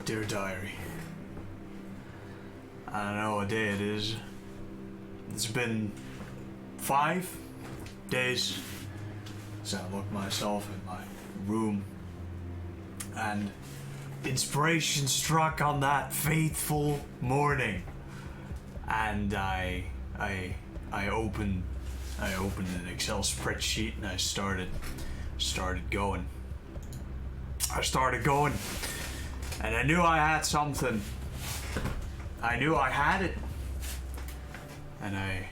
Dear Diary, I don't know what day it is. It's been 5 days since I looked myself in my room, and inspiration struck on that fateful morning, and I opened an Excel spreadsheet and I started going. And I knew I had something. I knew I had it. And I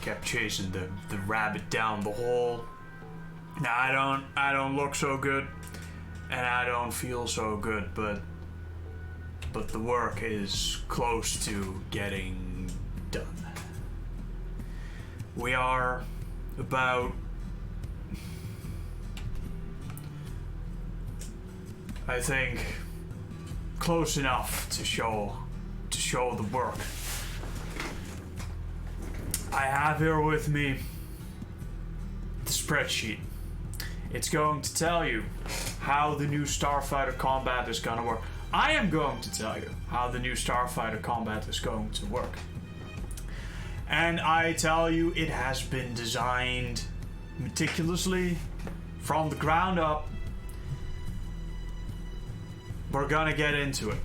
kept chasing the rabbit down the hole. Now I don't look so good, and I don't feel so good, but the work is close to getting done. We are about, I think, close enough to show the work. I have here with me the spreadsheet. It's going to tell you how the new Starfighter combat is going to work. I am going to tell you how the new Starfighter combat is going to work. And I tell you, it has been designed meticulously from the ground up. We're gonna get into it.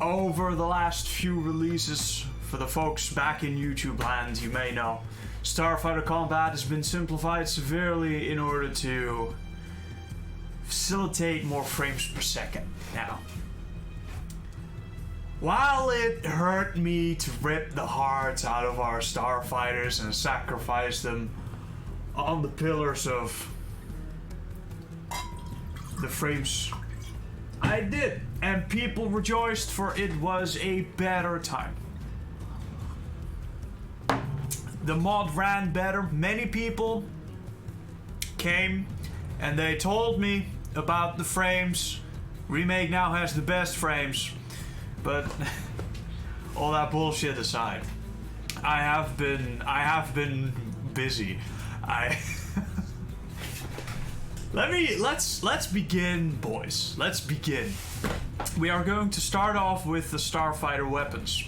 Over the last few releases, for the folks back in YouTube land, you may know, Starfighter combat has been simplified severely in order to facilitate more frames per second. Now, while it hurt me to rip the hearts out of our starfighters and sacrifice them on the pillars of the frames, I did, and people rejoiced, for it was a better time. The mod ran better. Many people came and they told me about the frames. Remake now has the best frames. But all that bullshit aside, I have been busy. Let's begin, boys. Let's begin. We are going to start off with the Starfighter weapons.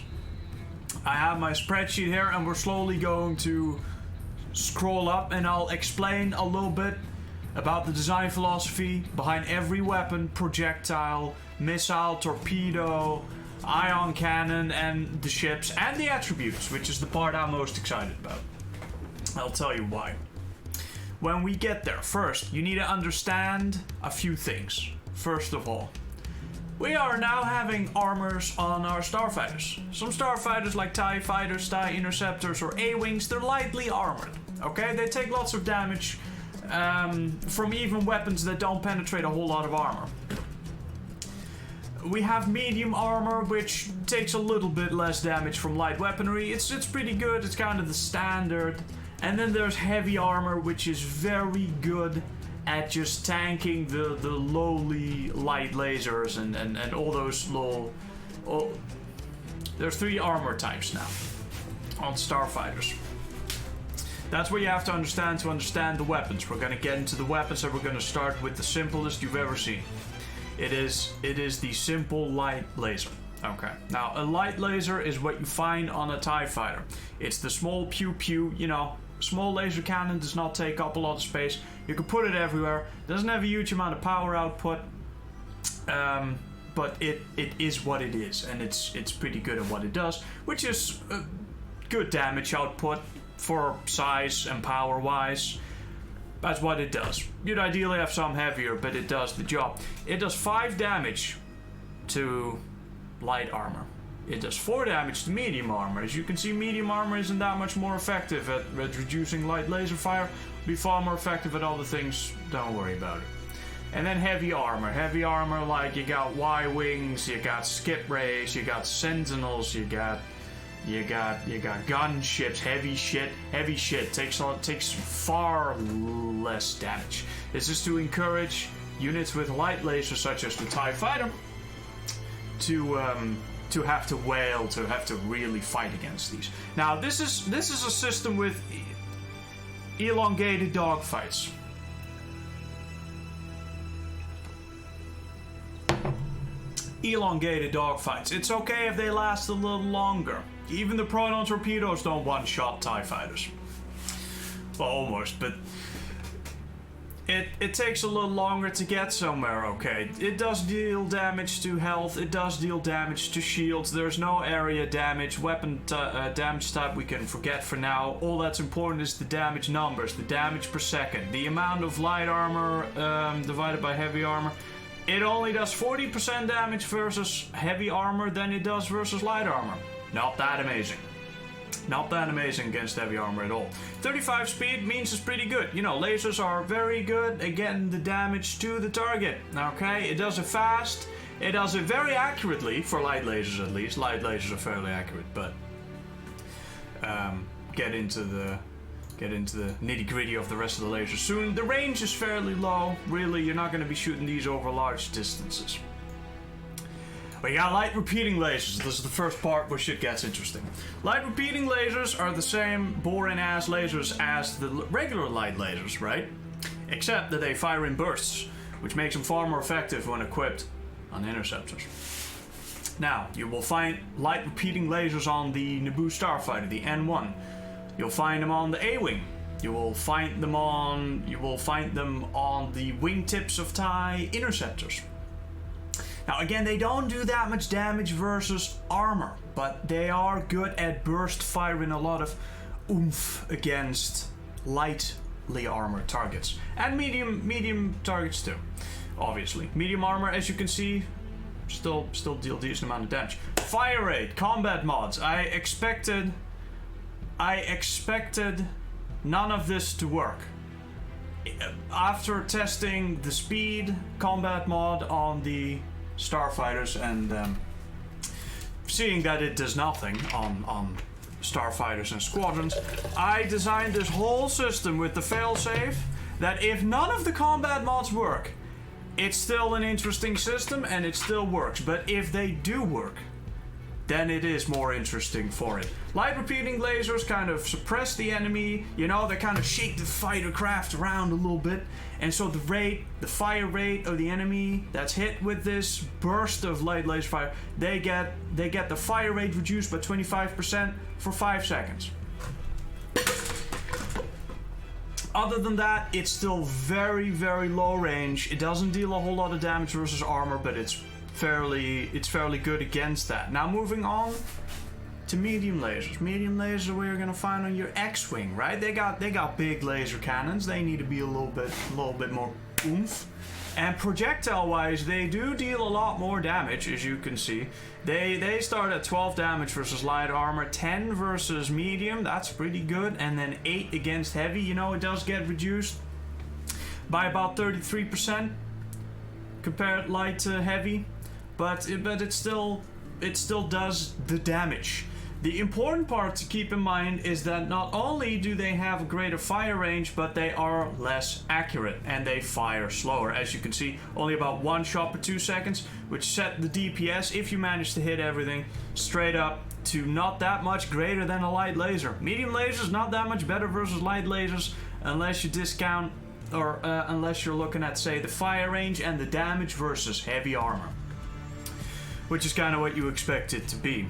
I have my spreadsheet here, and we're slowly going to scroll up, and I'll explain a little bit about the design philosophy behind every weapon, projectile, missile, torpedo, ion cannon, and the ships, and the attributes, which is the part I'm most excited about. I'll tell you why. When we get there, first, you need to understand a few things. First of all, we are now having armors on our starfighters. Some starfighters like TIE fighters, TIE interceptors, or A-wings, they're lightly armored. Okay, they take lots of damage from even weapons that don't penetrate a whole lot of armor. We have medium armor, which takes a little bit less damage from light weaponry. It's pretty good. It's kind of the standard. And then there's heavy armor, which is very good at just tanking the lowly light lasers and all those little... There's 3 armor types now on starfighters. That's what you have to understand the weapons. We're going to get into the weapons, and we're going to start with the simplest you've ever seen. It is the simple light laser. Okay. Now, a light laser is what you find on a TIE fighter. It's the small pew-pew, you know, small laser cannon, does not take up a lot of space. You can put it everywhere. Doesn't have a huge amount of power output. But it is what it is, and it's pretty good at what it does, which is good damage output for size and power-wise. That's what it does. You'd ideally have some heavier, but it does the job. It does 5 damage to light armor. It does 4 damage to medium armor. As you can see, medium armor isn't that much more effective at reducing light laser fire. Be far more effective at other things. Don't worry about it. And then heavy armor. Heavy armor, like you got Y-wings, you got skip rays, you got sentinels, you got gunships. Heavy shit takes far less damage. This is to encourage units with light lasers, such as the TIE fighter, to have to wail, to have to really fight against these. Now, this is a system with elongated dogfights. elongated dogfights. It's okay if they last a little longer. Even the proton torpedoes don't one-shot TIE fighters. Well, almost, but it takes a little longer to get somewhere, okay? It does deal damage to health, it does deal damage to shields, there's no area damage, weapon damage type we can forget for now. All that's important is the damage numbers, the damage per second. The amount of light armor divided by heavy armor. It only does 40% damage versus heavy armor than it does versus light armor. Not that amazing. Not that amazing against heavy armor at all. 35 speed means it's pretty good. You know, lasers are very good at getting the damage to the target. Okay, it does it fast. It does it very accurately, for light lasers at least. Light lasers are fairly accurate, but get into the nitty-gritty of the rest of the lasers soon. The range is fairly low. Really, you're not going to be shooting these over large distances. We got light repeating lasers. This is the first part where shit gets interesting. Light repeating lasers are the same boring ass lasers as the regular light lasers, right? Except that they fire in bursts, which makes them far more effective when equipped on interceptors. Now, you will find light repeating lasers on the Naboo Starfighter, the N1. You'll find them on the A-Wing. You will find them on the wingtips of TIE interceptors. Now again, they don't do that much damage versus armor, but they are good at burst firing a lot of oomph against lightly armored targets. And medium targets too, obviously. Medium armor, as you can see, still deal decent amount of damage. Fire rate, combat mods. I expected none of this to work. After testing the speed combat mod on the starfighters and seeing that it does nothing on starfighters and squadrons, I designed this whole system with the failsafe that if none of the combat mods work, it's still an interesting system and it still works. But if they do work, then it is more interesting for it. Light repeating lasers kind of suppress the enemy, you know, they kind of shake the fighter craft around a little bit, and so the fire rate of the enemy that's hit with this burst of light laser fire, they get the fire rate reduced by 25% for 5 seconds. Other than that, it's still very, very low range. It doesn't deal a whole lot of damage versus armor, but it's fairly good against that. Now moving on to medium lasers. Medium lasers we're gonna find on your X-Wing, right? They got big laser cannons. They need to be a little bit more oomph. And projectile-wise, they do deal a lot more damage, as you can see. They start at 12 damage versus light armor, 10 versus medium, that's pretty good, and then 8 against heavy. You know, it does get reduced by about 33% compared light to heavy. But it still does the damage. The important part to keep in mind is that not only do they have a greater fire range, but they are less accurate and they fire slower. As you can see, only about 1 shot per 2 seconds, which set the DPS, if you manage to hit everything, straight up to not that much greater than a light laser. Medium lasers not that much better versus light lasers, unless you discount or unless you're looking at, say, the fire range and the damage versus heavy armor, which is kind of what you expect it to be.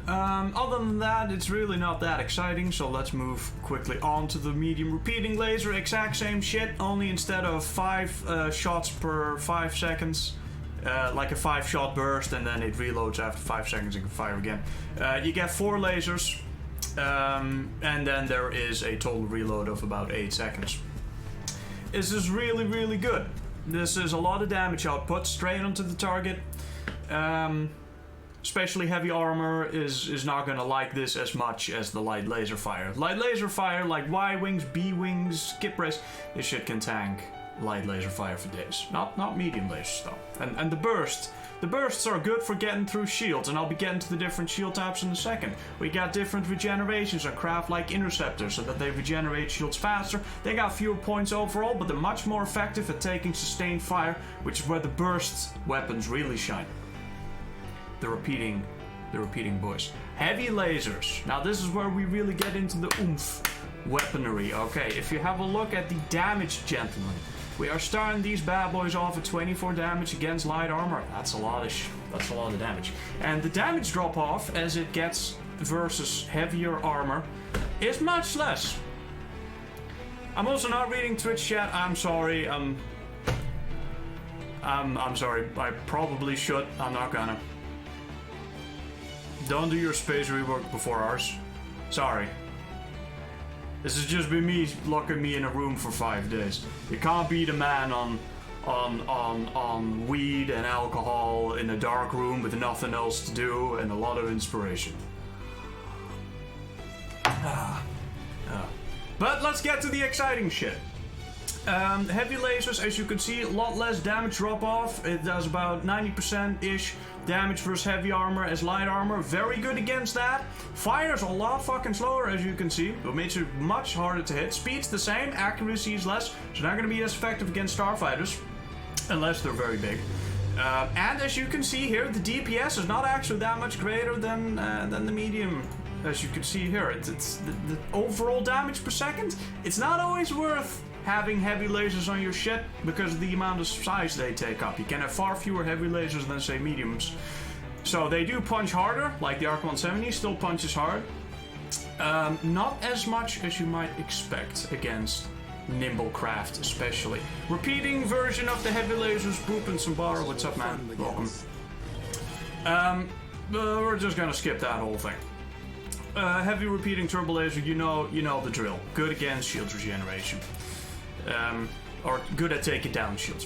Other than that, it's really not that exciting, so let's move quickly on to the medium repeating laser. Exact same shit, only instead of 5 shots per 5 seconds, like a 5-shot burst, and then it reloads after 5 seconds and can fire again. You get 4 lasers, and then there is a total reload of about 8 seconds. This is really, really good. This is a lot of damage output straight onto the target. Especially heavy armor is not gonna like this as much as the light laser fire. Light laser fire, like Y-wings, B-wings, skip race, this shit can tank light laser fire for days. Not medium lasers though. And the bursts are good for getting through shields, and I'll be getting to the different shield types in a second. We got different regenerations on craft like interceptors so that they regenerate shields faster. They got fewer points overall, but they're much more effective at taking sustained fire, which is where the burst weapons really shine. The repeating boys. Heavy lasers. Now this is where we really get into the oomph weaponry. Okay, if you have a look at the damage gentleman, We are starting these bad boys off at 24 damage against light armor. That's a lot of damage. And the damage drop off as it gets versus heavier armor is much less. I'm also not reading Twitch chat. I'm sorry. I'm sorry. I probably should. I'm not gonna. Don't do your space rework before ours. Sorry. This has just been me locking me in a room for 5 days. You can't beat a man on weed and alcohol in a dark room with nothing else to do and a lot of inspiration. But let's get to the exciting shit. Heavy lasers, as you can see, a lot less damage drop off. It does about 90%-ish damage versus heavy armor as light armor. Very good against that. Fires a lot fucking slower, as you can see. It makes it much harder to hit. Speed's the same, accuracy is less, so not going to be as effective against starfighters, unless they're very big. And as you can see here, the DPS is not actually that much greater than the medium. As you can see here, it's the overall damage per second. It's not always worth having heavy lasers on your shit because of the amount of size they take up. You can have far fewer heavy lasers than, say, mediums. So they do punch harder, like the Arc 170 still punches hard. Not as much as you might expect against nimble craft, especially. Repeating version of the heavy lasers. Boop and Sambara, what's up, man? Welcome. We're just gonna skip that whole thing. Heavy repeating turbo laser, you know the drill. Good against shield regeneration. Or good at taking down shields.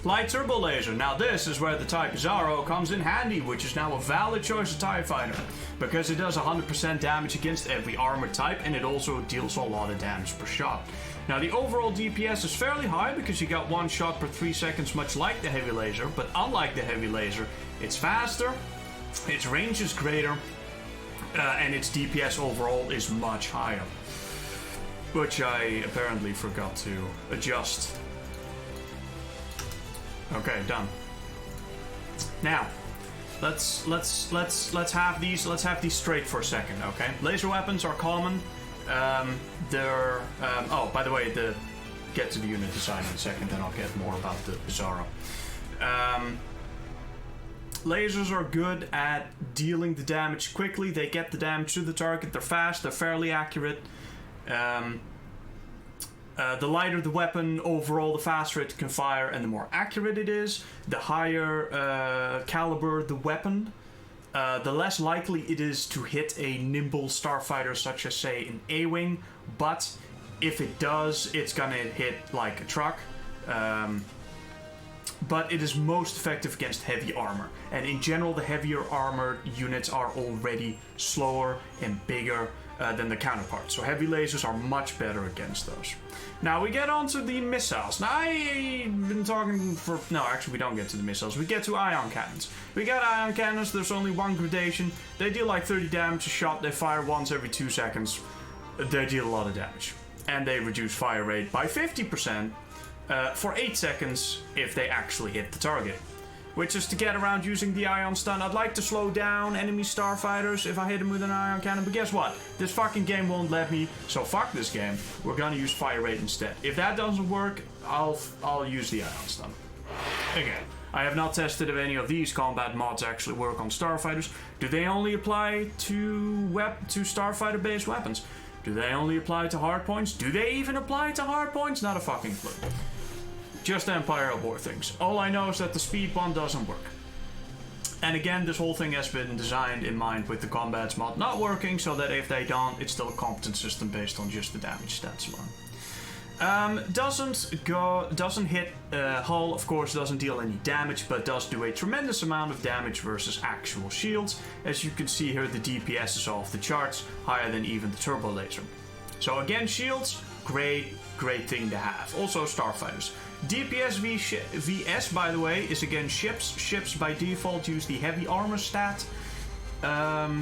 Light turbo laser. Now this is where the Type Zaro comes in handy, which is now a valid choice of TIE Fighter. Because it does 100% damage against every armor type, and it also deals a lot of damage per shot. Now the overall DPS is fairly high because you got 1 shot per 3 seconds, much like the heavy laser, but unlike the heavy laser, it's faster, its range is greater, and its DPS overall is much higher. Which I apparently forgot to adjust. Okay, done. Now, let's have these straight for a second, okay? Laser weapons are common. Oh, by the way, get to the unit design in a second, then I'll get more about the Bizarro. Lasers are good at dealing the damage quickly. They get the damage to the target. They're fast. They're fairly accurate. The lighter the weapon overall, the faster it can fire and the more accurate it is. The higher caliber the weapon, the less likely it is to hit a nimble starfighter such as, say, an A-Wing. But if it does, it's gonna hit like a truck. But it is most effective against heavy armor. And in general, the heavier armored units are already slower and bigger than the counterparts. So heavy lasers are much better against those. Now we get on to the missiles. Now I've been talking for... No, actually we don't get to the missiles. We get to ion cannons. We got ion cannons. There's only one gradation. They deal like 30 damage a shot. They fire once every 2 seconds. They deal a lot of damage. And they reduce fire rate by 50% for 8 seconds if they actually hit the target. Which is to get around using the ion stun. I'd like to slow down enemy starfighters if I hit them with an ion cannon, but guess what? This fucking game won't let me, so fuck this game. We're gonna use fire rate instead. If that doesn't work, I'll use the ion stun. Again, I have not tested if any of these combat mods actually work on starfighters. Do they only apply to starfighter-based weapons? Do they only apply to hardpoints? Do they even apply to hardpoints? Not a fucking clue. Just Empire at War things. All I know is that the speed one doesn't work. And again, this whole thing has been designed in mind with the combats mod not working, so that if they don't, it's still a competent system based on just the damage stats alone. Doesn't hit hull, of course, doesn't deal any damage, but does do a tremendous amount of damage versus actual shields. As you can see here, the DPS is off the charts, higher than even the turbo laser. So again, shields, great thing to have. Also starfighters. DPS VS, by the way, is again ships. Ships by default use the heavy armor stat. So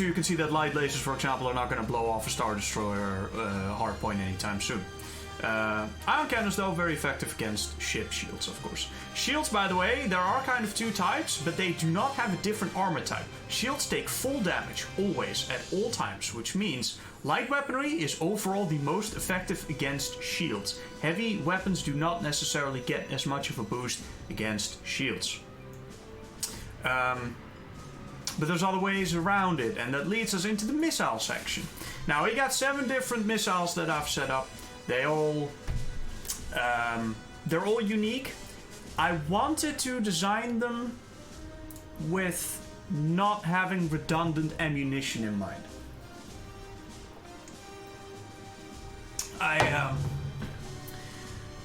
you can see that light lasers, for example, are not going to blow off a Star Destroyer hardpoint anytime soon. Ion cannons, though, very effective against ship shields, of course. Shields, by the way, there are kind of two types, but they do not have a different armor type. Shields take full damage, always, at all times, which means light weaponry is overall the most effective against shields. Heavy weapons do not necessarily get as much of a boost against shields. But there's other ways around it, and that leads us into the missile section. Now, we got 7 different missiles that I've set up. They're all unique. I wanted to design them with not having redundant ammunition in mind.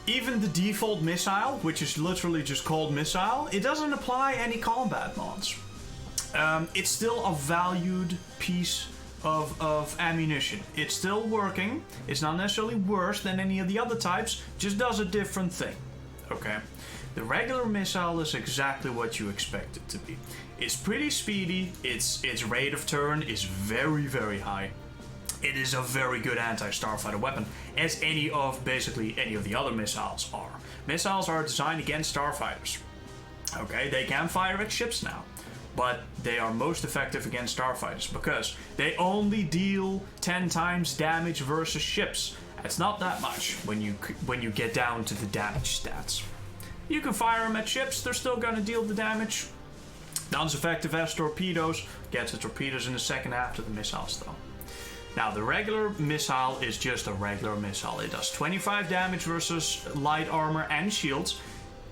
Even the default missile, which is literally just called missile, it doesn't apply any combat mods. It's still a valued piece of ammunition. It's still working. It's not necessarily worse than any of the other types, just does a different thing. Okay? The regular missile is exactly what you expect it to be. It's pretty speedy. Its rate of turn is very, very high. It is a very good anti-starfighter weapon, as basically any of the other missiles are. Missiles are designed against starfighters. Okay, they can fire at ships now, but they are most effective against starfighters because they only deal 10 times damage versus ships. It's not that much when you get down to the damage stats. You can fire them at ships, they're still gonna deal the damage. Not as effective as torpedoes. Get to torpedoes in the second half of the missiles though. Now, the regular missile is just a regular missile. It does 25 damage versus light armor and shields.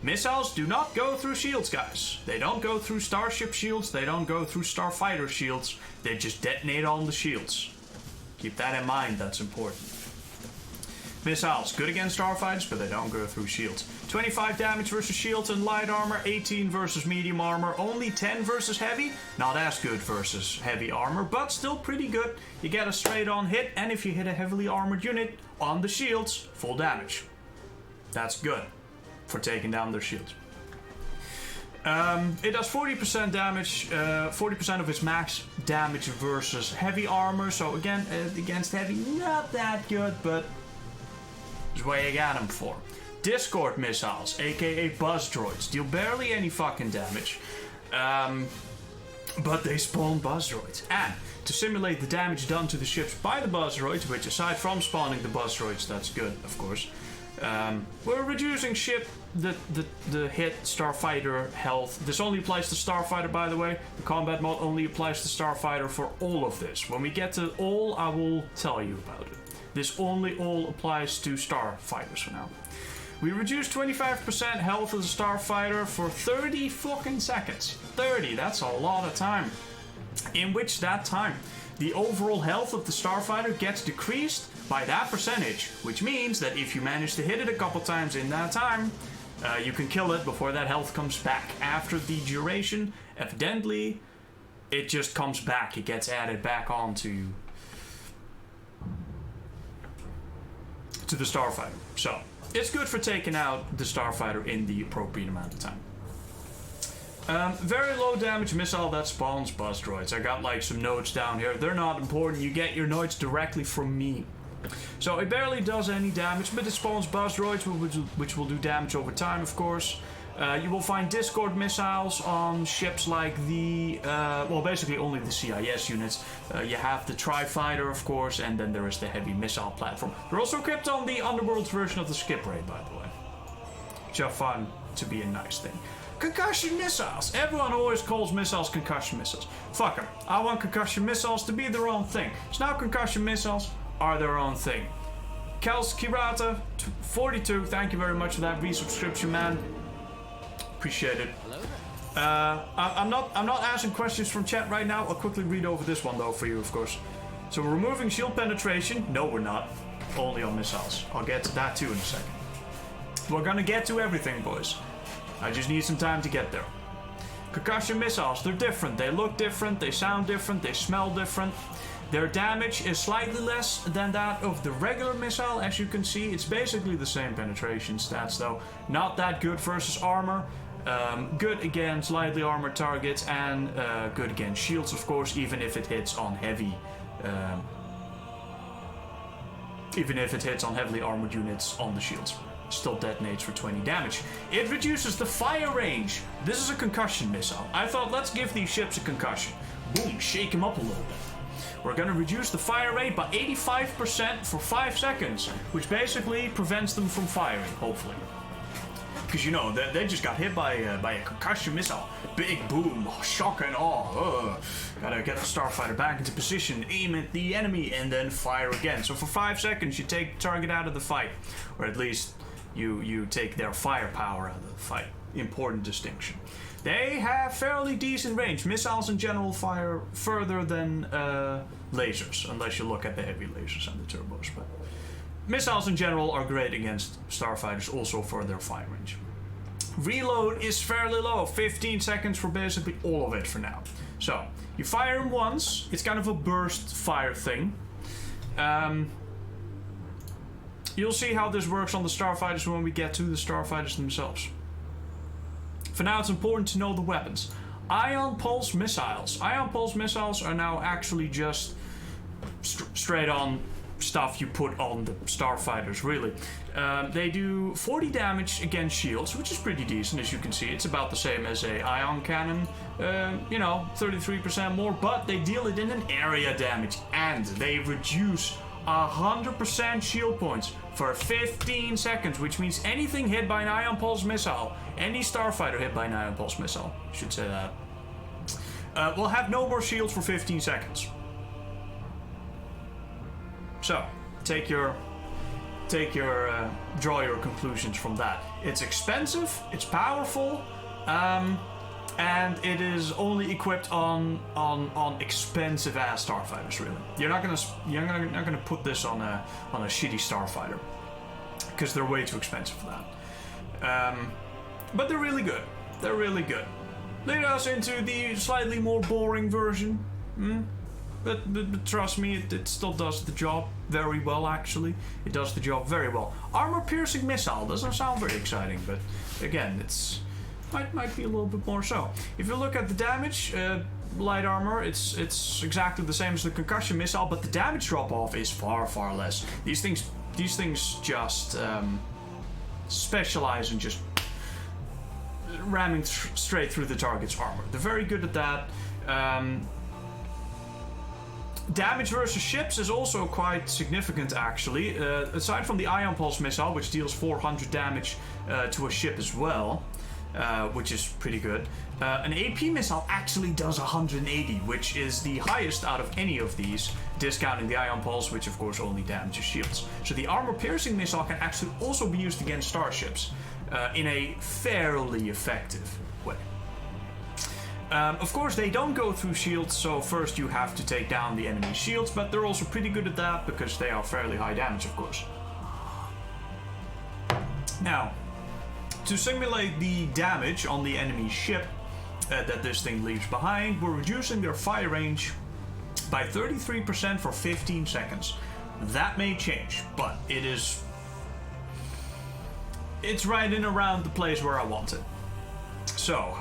Missiles do not go through shields, guys. They don't go through starship shields. They don't go through starfighter shields. They just detonate on the shields. Keep that in mind. That's important. Missiles, good against starfighters, but they don't go through shields. 25 damage versus shields and light armor, 18 versus medium armor, only 10 versus heavy. Not as good versus heavy armor, but still pretty good. You get a straight on hit, and if you hit a heavily armored unit on the shields, full damage. That's good for taking down their shields. It does 40% damage, 40% of its max damage versus heavy armor. So again, against heavy, not that good, but is what you got them for. Discord missiles, aka buzz droids, deal barely any fucking damage, but they spawn buzz droids. And to simulate the damage done to the ships by the buzz droids, which aside from spawning the buzz droids, that's good, of course. We're reducing the hit starfighter health. This only applies to starfighter, by the way. The combat mod only applies to starfighter for all of this. When we get to all, I will tell you about it. This only all applies to starfighters for now. We reduce 25% health of the starfighter for 30 fucking seconds. 30, that's a lot of time. In which that time, the overall health of the starfighter gets decreased by that percentage, which means that if you manage to hit it a couple times in that time, you can kill it before that health comes back. After the duration, evidently, it just comes back. It gets added back onto the starfighter. So, it's good for taking out the starfighter in the appropriate amount of time. Very low damage missile that spawns buzz droids. I got like some notes down here. They're not important. You get your notes directly from me. So it barely does any damage, but it spawns buzz droids, which will do damage over time, of course. You will find Discord missiles on ships like the, well, basically only the CIS units. You have the Tri-Fighter, of course, and then there is the heavy missile platform. They're also equipped on the Underworld version of the skip raid, by the way. Which I find to be a nice thing. Concussion missiles. Everyone always calls missiles concussion missiles. Fuck them. I want concussion missiles to be their own thing. So now concussion missiles are their own thing. Kels Kirata, 42, thank you very much for that resubscription, man. Appreciate it. I'm not asking questions from chat right now. I'll quickly read over this one though for you, of course. So we're removing shield penetration. No, we're not. Only on missiles. I'll get to that too in a second. We're gonna get to everything, boys. I just need some time to get there. Concussion missiles, they're different. They look different, they sound different, they smell different. Their damage is slightly less than that of the regular missile, as you can see. It's basically the same penetration stats though. Not that good versus armor. Good against lightly armored targets, and good against shields, of course, even if it hits on heavy even if it hits on heavily armored units on the shields. Still detonates for 20 damage. It reduces the fire range. This is a concussion missile. I thought, let's give these ships a concussion. Boom, shake them up a little bit. We're going to reduce the fire rate by 85% for 5 seconds, which basically prevents them from firing, hopefully. Because, you know, they just got hit by a concussion missile. Big boom, shock and awe. Gotta get the starfighter back into position, aim at the enemy, and then fire again. So for 5 seconds, you take the target out of the fight. Or at least you take their firepower out of the fight. Important distinction. They have fairly decent range. Missiles in general fire further than lasers, unless you look at the heavy lasers and the turbos. But missiles in general are great against starfighters, also for their fire range. Reload is fairly low, 15 seconds for basically all of it for now. So, you fire them once, it's kind of a burst fire thing. You'll see how this works on the starfighters when we get to the starfighters themselves. For now, it's important to know the weapons. Ion pulse missiles. Ion pulse missiles are now actually just straight on stuff you put on the starfighters, really. They do 40 damage against shields, which is pretty decent, as you can see. It's about the same as a ion cannon, you know, 33% more, but they deal it in an area damage, and they reduce 100% shield points for 15 seconds, which means anything hit by an ion pulse missile, any starfighter hit by an ion pulse missile, I should say that, will have no more shields for 15 seconds. So, draw your conclusions from that. It's expensive, it's powerful, and it is only equipped on expensive ass starfighters. Really, you're not gonna put this on a shitty starfighter because they're way too expensive for that. But they're really good. They're really good. Lead us into the slightly more boring version. But trust me, it still does the job very well, actually. It does the job very well. Armor-piercing missile doesn't sound very exciting, but again, it's might be a little bit more so. If you look at the damage, light armor, it's exactly the same as the concussion missile, but the damage drop-off is far, far less. These things just specialize in just ramming straight through the target's armor. They're very good at that. Damage versus ships is also quite significant, actually. Aside from the ion pulse missile, which deals 400 damage to a ship as well, which is pretty good, an AP missile actually does 180, which is the highest out of any of these, discounting the ion pulse, which of course only damages shields. So the armor-piercing missile can actually also be used against starships in a fairly effective way. Of course, they don't go through shields, so first you have to take down the enemy's shields, but they're also pretty good at that because they are fairly high damage, of course. Now, to simulate the damage on the enemy ship that this thing leaves behind, we're reducing their fire range by 33% for 15 seconds. That may change, but it's right in around the place where I want it. So,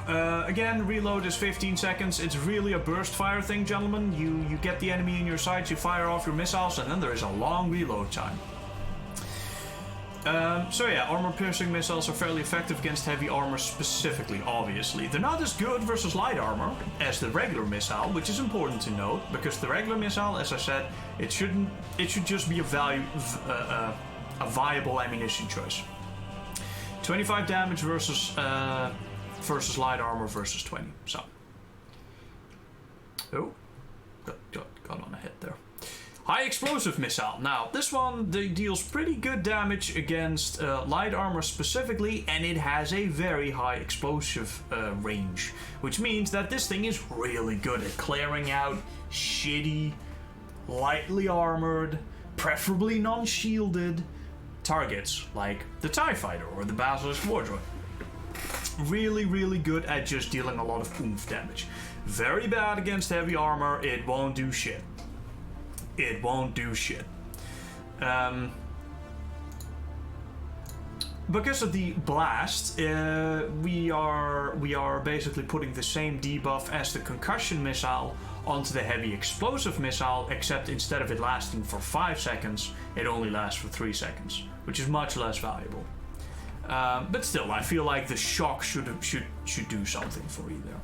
again, reload is 15 seconds. It's really a burst fire thing, gentlemen. You get the enemy in your sights, you fire off your missiles, and then there is a long reload time. So yeah, armor-piercing missiles are fairly effective against heavy armor specifically, obviously. They're not as good versus light armor as the regular missile, which is important to note, because the regular missile, as I said, it should just be a viable ammunition choice. 25 damage versus light armor versus 20. So, oh, got on a hit there. High explosive missile. Now, this one deals pretty good damage against light armor specifically, and it has a very high explosive range, which means that this thing is really good at clearing out shitty, lightly armored, preferably non-shielded targets like the TIE Fighter or the Basilisk Wardrobe. Really, really good at just dealing a lot of oomph damage. Very bad against heavy armor. It won't do shit. It won't do shit. Because of the blast, we are basically putting the same debuff as the concussion missile onto the heavy explosive missile, except instead of it lasting for 5 seconds, it only lasts for 3 seconds, which is much less valuable. But still, I feel like the shock should do something for you there.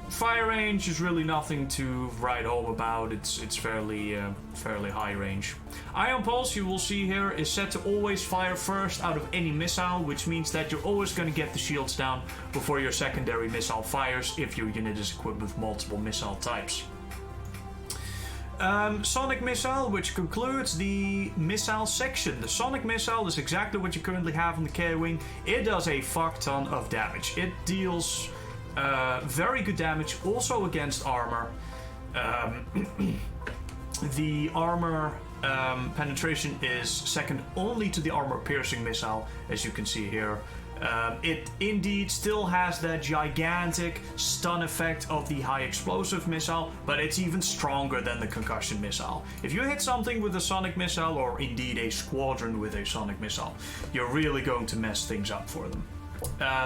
Fire range is really nothing to write home about. It's fairly high range. Ion Pulse, you will see here, is set to always fire first out of any missile, which means that you're always going to get the shields down before your secondary missile fires if your unit is equipped with multiple missile types. Sonic Missile, which concludes the missile section. The Sonic Missile is exactly what you currently have on the K-Wing. It does a fuck ton of damage. It deals very good damage also against armor. The armor penetration is second only to the armor piercing missile, as you can see here. It indeed still has that gigantic stun effect of the high explosive missile, but it's even stronger than the concussion missile. If you hit something with a sonic missile, or indeed a squadron with a sonic missile, you're really going to mess things up for them.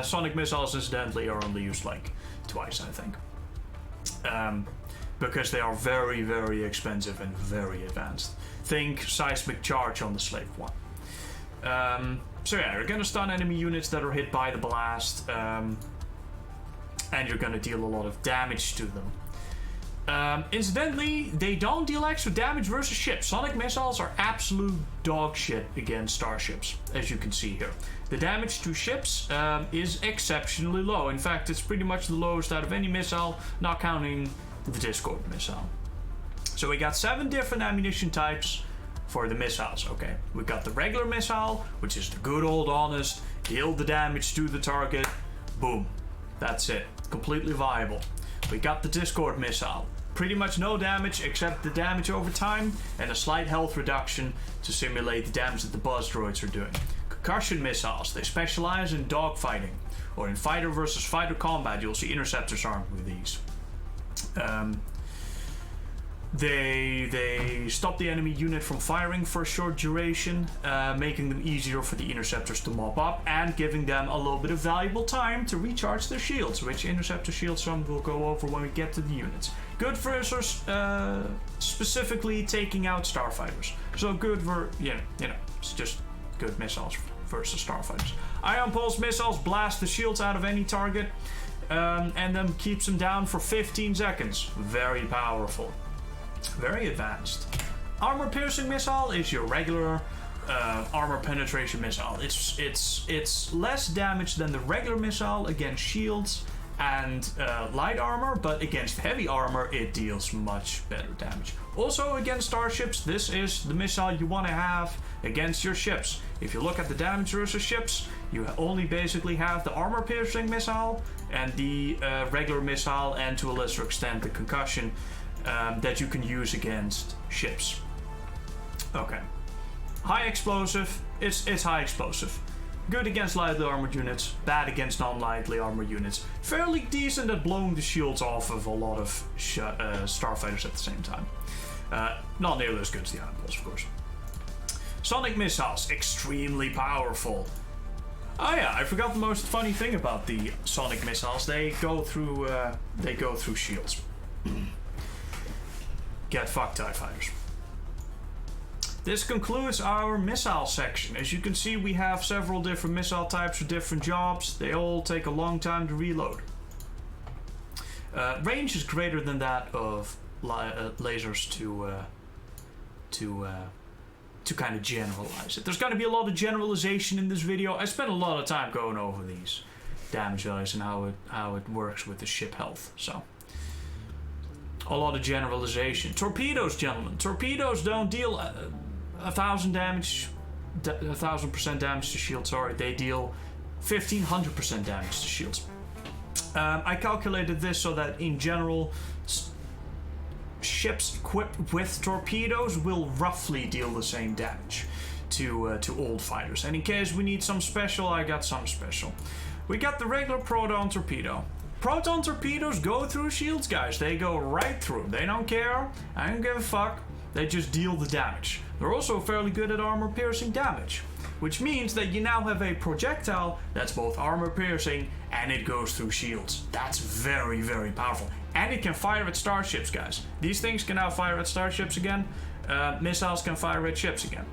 Sonic missiles, incidentally, are only used like twice, I think. Because they are very, very expensive and very advanced. Think seismic charge on the Slave One. So yeah, you're gonna stun enemy units that are hit by the blast, and you're gonna deal a lot of damage to them. Incidentally, they don't deal extra damage versus ships. Sonic missiles are absolute dog shit against starships, as you can see here. The damage to ships is exceptionally low. In fact, it's pretty much the lowest out of any missile, not counting the Discord missile. So we got 7 different ammunition types for the missiles. Okay, we got the regular missile, which is the good old honest, deal the damage to the target, boom, that's it, completely viable. We got the Discord missile, pretty much no damage except the damage over time and a slight health reduction to simulate the damage that the buzz droids are doing. Concussion missiles, they specialize in dogfighting, or in fighter versus fighter combat. You'll see interceptors armed with these. They stop the enemy unit from firing for a short duration, making them easier for the interceptors to mop up and giving them a little bit of valuable time to recharge their shields, which interceptor shield some will go over when we get to the units. Good versus specifically taking out starfighters. So good for, it's just good missiles versus starfighters. Ion Pulse missiles blast the shields out of any target and then keeps them down for 15 seconds. Very powerful. Very advanced. Armor piercing missile is your regular armor penetration missile. It's less damage than the regular missile against shields and light armor, but against heavy armor it deals much better damage. Also against starships, this is the missile you want to have against your ships. If you look at the damage versus ships, you only basically have the armor piercing missile and the regular missile, and to a lesser extent the concussion, that you can use against ships. Okay. High explosive, it's high explosive. Good against lightly armored units, bad against non-lightly armored units. Fairly decent at blowing the shields off of a lot of starfighters at the same time. Not nearly as good as the Ion Pulse, of course. Sonic missiles, extremely powerful. Oh yeah, I forgot the most funny thing about the sonic missiles. They go through shields. Get fucked, TIE fighters. This concludes our missile section. As you can see, we have several different missile types for different jobs. They all take a long time to reload. Range is greater than that of lasers to kind of generalize it. There's going to be a lot of generalization in this video. I spent a lot of time going over these damage values and how it works with the ship health. So a lot of generalization. Torpedoes, gentlemen. Torpedoes don't deal 1,000% damage to shields. Sorry, they deal 1,500% damage to shields. I calculated this so that in general, ships equipped with torpedoes will roughly deal the same damage to old fighters. And in case we need some special, I got some special. We got the regular proton torpedo. Proton torpedoes go through shields, guys. They go right through. They don't care. I don't give a fuck. They just deal the damage. They're also fairly good at armor piercing damage, which means that you now have a projectile that's both armor piercing and it goes through shields. That's very, very powerful. And it can fire at starships, guys. These things can now fire at starships again. Missiles can fire at ships again.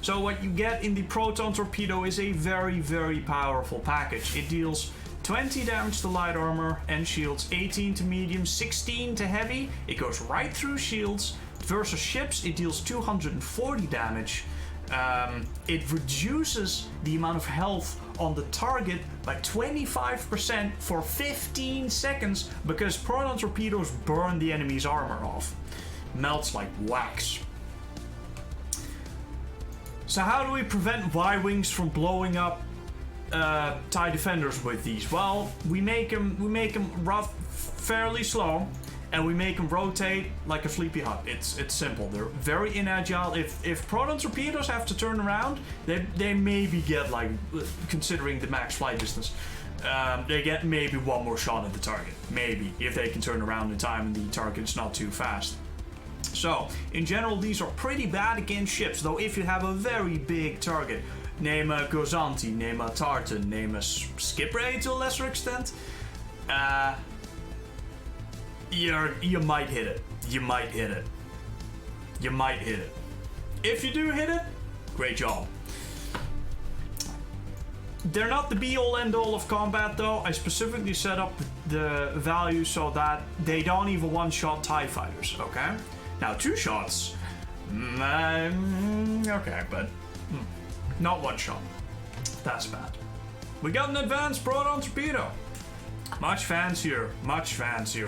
So what you get in the Proton Torpedo is a very, very powerful package. It deals 20 damage to light armor and shields, 18 to medium, 16 to heavy. It goes right through shields. Versus ships, it deals 240 damage. It reduces the amount of health on the target by 25% for 15 seconds because proton torpedoes burn the enemy's armor off. Melts like wax. So how do we prevent Y-Wings from blowing up TIE Defenders with these? Well, we make them rough, fairly slow, and we make them rotate like a Sleepy Hut. It's simple. They're very inagile. If proton torpedoes have to turn around, they maybe get, like, considering the max flight distance, they get maybe one more shot at the target. Maybe, if they can turn around in time and the target's not too fast. So, in general, these are pretty bad against ships, though if you have a very big target, name a Gozanti, name a Tartan, name a Skipray to a lesser extent, you might hit it. You might hit it. You might hit it. If you do hit it, great job. They're not the be-all end-all of combat, though. I specifically set up the value so that they don't even one-shot TIE fighters, okay? Now, 2 shots, okay, but not 1 shot. That's bad. We got an advanced proton torpedo. Much fancier,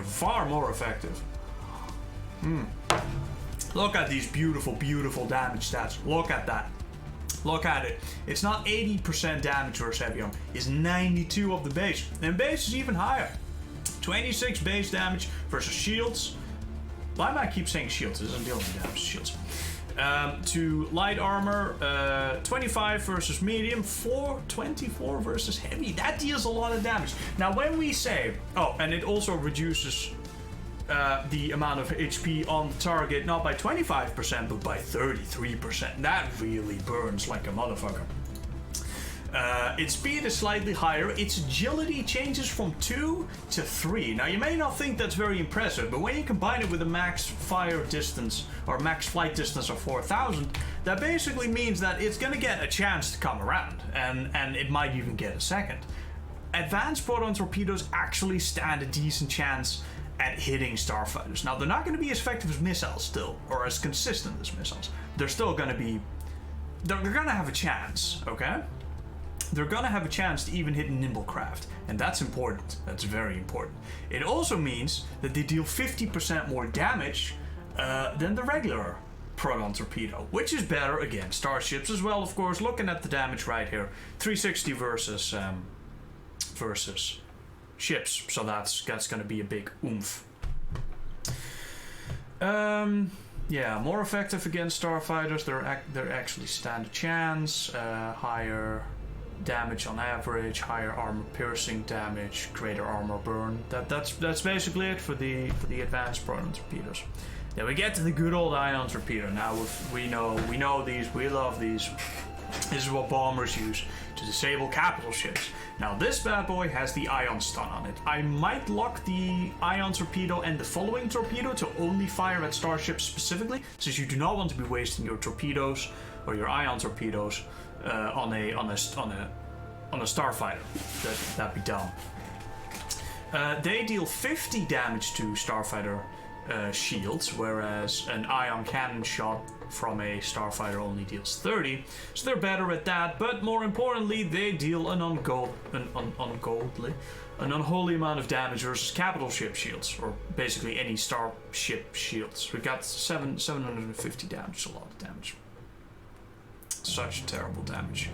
far more effective. Look at these beautiful, beautiful damage stats. Look at that. Look at it. It's not 80% damage versus heavy armor. It's 92 of the base. And base is even higher. 26 base damage versus shields. Why am I keep saying shields? It doesn't deal with damage to shields. To light armor, 25 versus medium, 24 versus heavy. That deals a lot of damage. Now, when we say, oh, and it also reduces the amount of HP on the target, not by 25%, but by 33%. That really burns like a motherfucker. Its speed is slightly higher. Its agility changes from 2 to 3. Now, you may not think that's very impressive, but when you combine it with a max fire distance or max flight distance of 4,000, that basically means that it's going to get a chance to come around, and it might even get a second. Advanced proton torpedoes actually stand a decent chance at hitting starfighters. Now, they're not going to be as effective as missiles still, or as consistent as missiles. They're still going to be... They're going to have a chance, okay? They're gonna have a chance to even hit nimble craft, and that's important. That's very important. It also means that they deal 50% more damage than the regular proton torpedo, which is better against starships as well, of course. Looking at the damage right here, 360 versus ships, so that's gonna be a big oomph. Yeah, more effective against starfighters. They actually stand a chance. Higher damage on average, higher armor piercing damage, greater armor burn. That's basically it for the advanced proton torpedoes. Then we get to the good old ion torpedo. Now we know these, we love these. This is what bombers use to disable capital ships. Now this bad boy has the ion stun on it. I might lock the ion torpedo and the following torpedo to only fire at starships specifically, since you do not want to be wasting your torpedoes or your ion torpedoes on a starfighter. That'd be dumb. They deal 50 damage to starfighter shields, whereas an ion cannon shot from a starfighter only deals 30. So they're better at that, but more importantly, they deal an unholy amount of damage versus capital ship shields, or basically any starship shields. We got 750 damage, a lot of damage. Such terrible damage.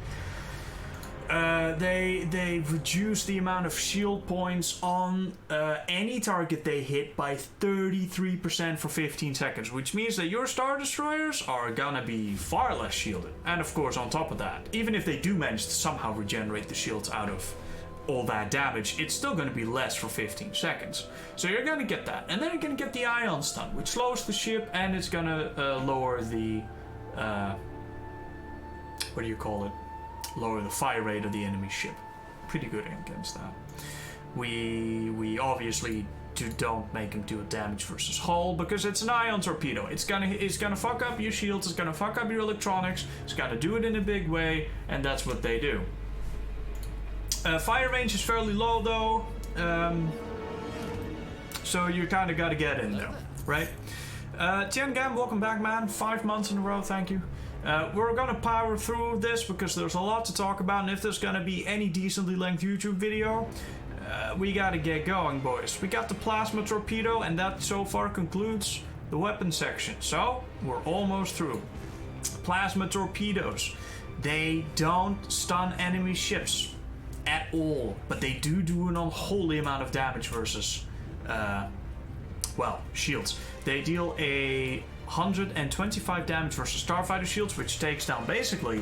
They reduce the amount of shield points on any target they hit by 33% for 15 seconds, which means that your Star Destroyers are gonna be far less shielded. And of course, on top of that, even if they do manage to somehow regenerate the shields out of all that damage, it's still gonna be less for 15 seconds. So you're gonna get that. And then you're gonna get the ion stun, which slows the ship, and it's gonna lower the... what do you call it? Lower the fire rate of the enemy ship. Pretty good against that. We obviously don't make him do a damage versus hull, because it's an ion torpedo. It's gonna fuck up your shields, it's gonna fuck up your electronics, it's gonna do it in a big way, and that's what they do. Fire range is fairly low though, so you kind of gotta get in there, right? Tian Gam, welcome back, man. 5 months in a row, thank you. We're gonna power through this because there's a lot to talk about, and if there's gonna be any decently length YouTube video, we gotta get going, boys. We got the plasma torpedo, and that so far concludes the weapon section. So, we're almost through. Plasma torpedoes. They don't stun enemy ships at all, but they do an unholy amount of damage versus, well, shields. They deal a 125 damage versus starfighter shields, which takes down basically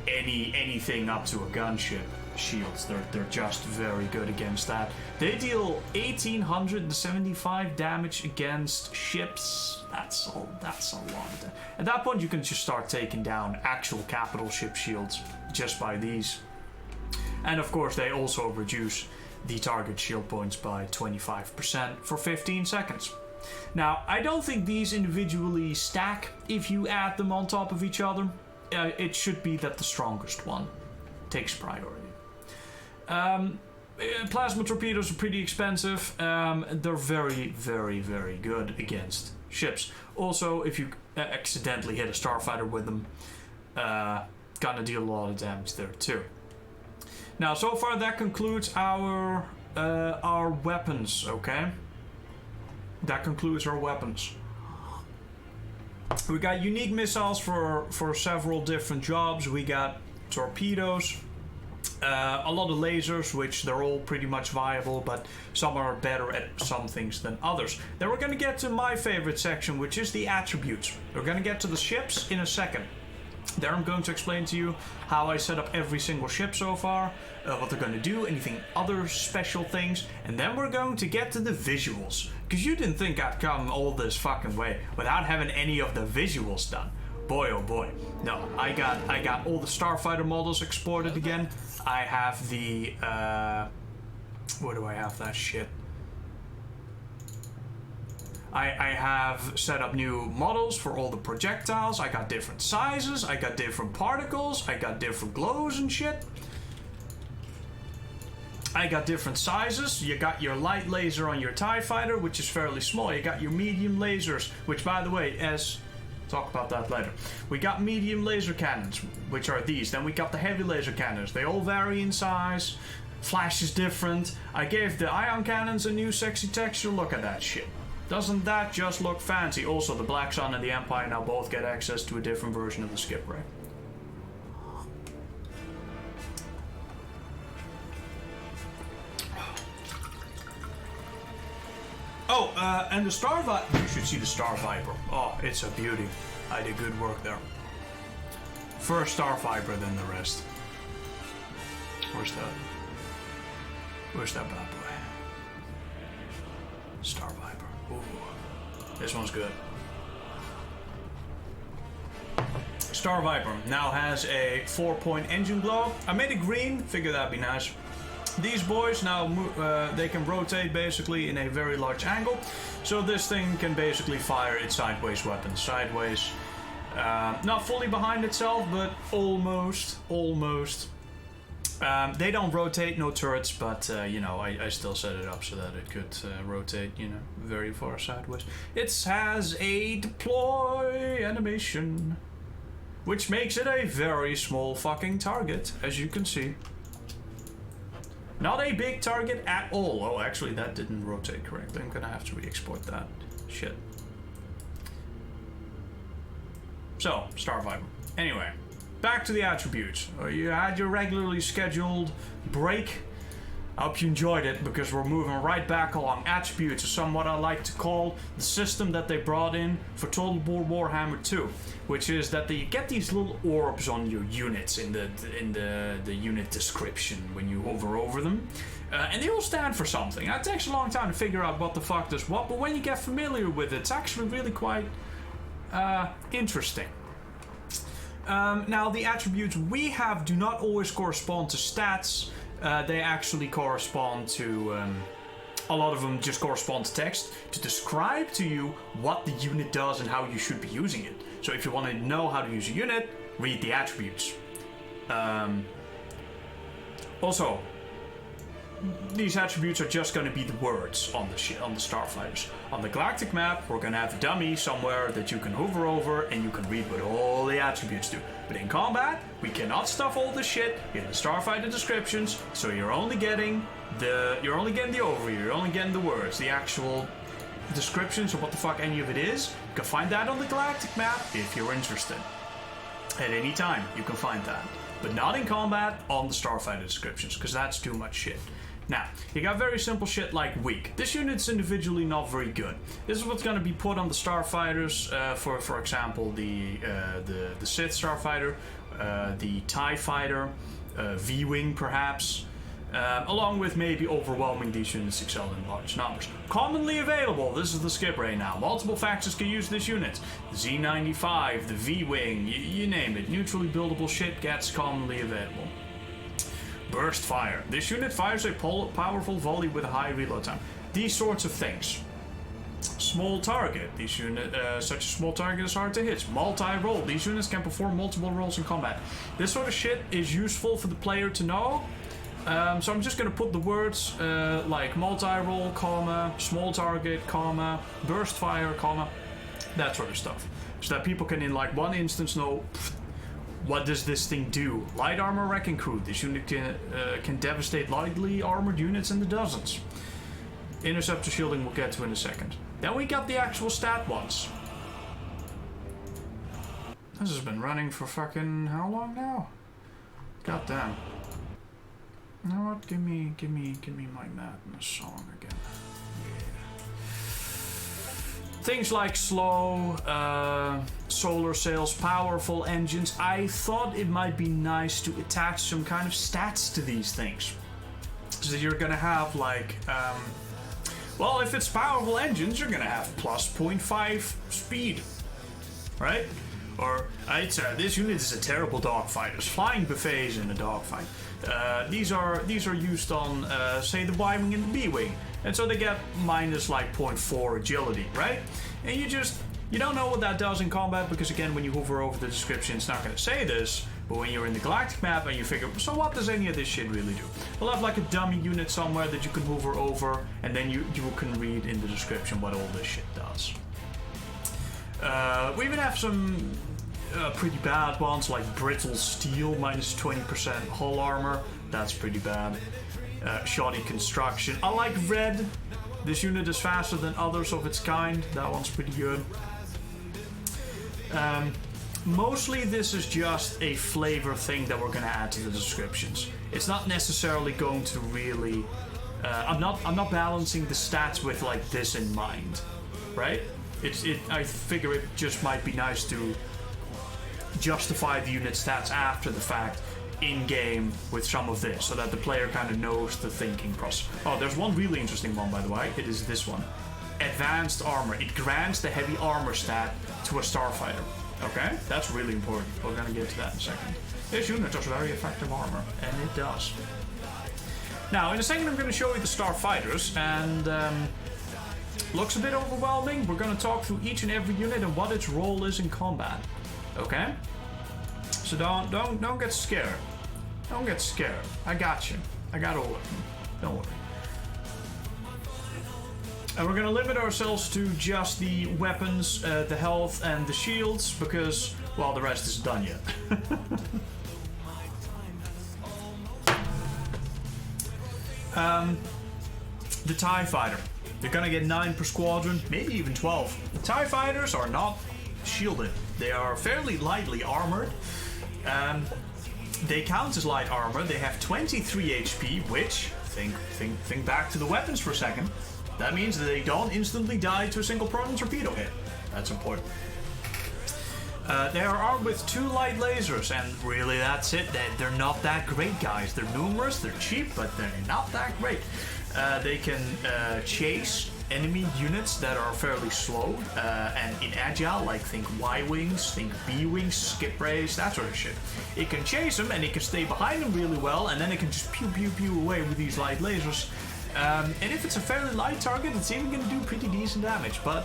anything up to a gunship shields. They're just very good against that. They deal 1875 damage against ships. That's a lot. At that point, you can just start taking down actual capital ship shields just by these. And of course, they also reduce the target shield points by 25% for 15 seconds. Now, I don't think these individually stack if you add them on top of each other. It should be that the strongest one takes priority. Plasma torpedoes are pretty expensive. They're very, very, very good against ships. Also, if you accidentally hit a starfighter with them, gonna deal a lot of damage there too. Now, so far that concludes our weapons, okay? That concludes our weapons. We got unique missiles for several different jobs. We got torpedoes, a lot of lasers, which they're all pretty much viable, but some are better at some things than others. Then we're going to get to my favorite section, which is the attributes. We're going to get to the ships in a second. There I'm going to explain to you how I set up every single ship so far, what they're going to do, anything other special things, and then we're going to get to the visuals. Because you didn't think I'd come all this fucking way without having any of the visuals done. Boy oh boy. No, I got all the starfighter models exported again. I have the where do I have that shit? I have set up new models for all the projectiles. I got different sizes, I got different particles, I got different glows and shit. I got different sizes. You got your light laser on your TIE fighter, which is fairly small. You got your medium lasers, which by the way, talk about that later. We got medium laser cannons, which are these. Then we got the heavy laser cannons. They all vary in size. Flash is different. I gave the ion cannons a new sexy texture. Look at that shit. Doesn't that just look fancy? Also, the Black Sun and the Empire now both get access to a different version of the skip ray. Oh, and the Star Viper. You should see the Star Viper. Oh, it's a beauty. I did good work there. First Star Viper, then the rest. Where's that? Where's that bad boy? Star Viper. Ooh, this one's good. Star Viper now has a 4-point engine glow. I made it green. Figured that'd be nice. These boys now they can rotate basically in a very large angle, so this thing can basically fire its sideways weapons. Sideways, not fully behind itself, but almost. They don't rotate, no turrets, but you know, I still set it up so that it could rotate, you know, very far sideways. It has a deploy animation, which makes it a very small fucking target, as you can see. Not a big target at all. Oh, actually, that didn't rotate correctly. I'm gonna have to re-export that. Shit. So, Star Viper. Anyway, back to the attributes. You had your regularly scheduled break. I hope you enjoyed it, because we're moving right back along. Attributes are somewhat I like to call the system that they brought in for Total War Warhammer 2, which is that you get these little orbs on your units in the unit description when you hover over them, and they all stand for something. It takes a long time to figure out what the fuck does what, but when you get familiar with it, it's actually really quite interesting. Now, the attributes we have do not always correspond to stats. They actually correspond to A lot of them just correspond to text to describe to you what the unit does and how you should be using it. So if you want to know how to use a unit, read the attributes. Also, these attributes are just going to be the words on the starfighters. On the galactic map, we're going to have a dummy somewhere that you can hover over and you can read what all the attributes do. But in combat, we cannot stuff all this shit in the starfighter descriptions, so you're only getting the overview, you're only getting the words, the actual descriptions of what the fuck any of it is. You can find that on the galactic map if you're interested. At any time, you can find that. But not in combat on the starfighter descriptions, because that's too much shit. Now, you got very simple shit like weak. This unit's individually not very good. This is what's going to be put on the starfighters, for example, the Sith starfighter, the TIE fighter, V-wing perhaps, along with maybe overwhelming these units excel in large numbers. Commonly available, this is the skip right now. Multiple factions can use this unit. The Z95, the V-wing, you name it. Neutrally buildable shit gets commonly available. Burst fire. This unit fires a powerful volley with a high reload time. These sorts of things. Small target. These unit, such a small target is hard to hit. Multi-roll. These units can perform multiple rolls in combat. This sort of shit is useful for the player to know. So I'm just going to put the words like multi-roll, comma, small target, comma, burst fire, comma, that sort of stuff. So that people can in like one instance know, what does this thing do? Light armor wrecking crew. This unit can devastate lightly armored units in the dozens. Interceptor shielding we'll get to in a second. Then we got the actual stat ones. This has been running for fucking how long now? God damn. You know what? Give me my madness song again. Things like slow, solar sails, powerful engines. I thought it might be nice to attach some kind of stats to these things. So you're gonna have like, well, if it's powerful engines, you're gonna have plus 0.5 speed, right? Or I'd say this unit is a terrible dogfighter. Flying buffets in a dogfight. These are used on, say, the Y-wing and the B-wing. And so they get minus like 0.4 agility, right? And you don't know what that does in combat because again, when you hover over the description, it's not going to say this. But when you're in the galactic map and you figure, so what does any of this shit really do? We'll have like a dummy unit somewhere that you can hover over, and then you can read in the description what all this shit does. We even have some pretty bad ones like brittle steel, minus 20% hull armor. That's pretty bad. Shoddy construction. I like red. This unit is faster than others of its kind. That one's pretty good. Mostly this is just a flavor thing that we're going to add to the descriptions. It's not necessarily going to really... I'm not balancing the stats with like this in mind, right? I figure it just might be nice to justify the unit stats after the fact in-game with some of this, so that the player kind of knows the thinking process. Oh, there's one really interesting one, by the way. It is this one. Advanced armor. It grants the heavy armor stat to a starfighter. Okay? That's really important. We're gonna get to that in a second. This unit has very effective armor, and it does. Now, in a second I'm gonna show you the starfighters, and looks a bit overwhelming. We're gonna talk through each and every unit and what its role is in combat. Okay? So don't get scared. Don't get scared. I got you. I got all of them. Don't worry. And we're gonna limit ourselves to just the weapons, the health, and the shields, because, well, the rest isn't done yet. The TIE fighter. You're gonna get 9 per squadron, maybe even 12. The TIE fighters are not shielded. They are fairly lightly armored. They count as light armor. They have 23 HP, which, think back to the weapons for a second. That means that they don't instantly die to a single proton torpedo hit. That's important. They are armed with 2 light lasers, and really that's it. They're not that great, guys. They're numerous, they're cheap, but they're not that great. They can chase enemy units that are fairly slow and inagile, like think Y-wings, think B-wings, skip rays, that sort of shit. It can chase them and it can stay behind them really well, and then it can just pew pew pew away with these light lasers. And if it's a fairly light target, it's even going to do pretty decent damage. But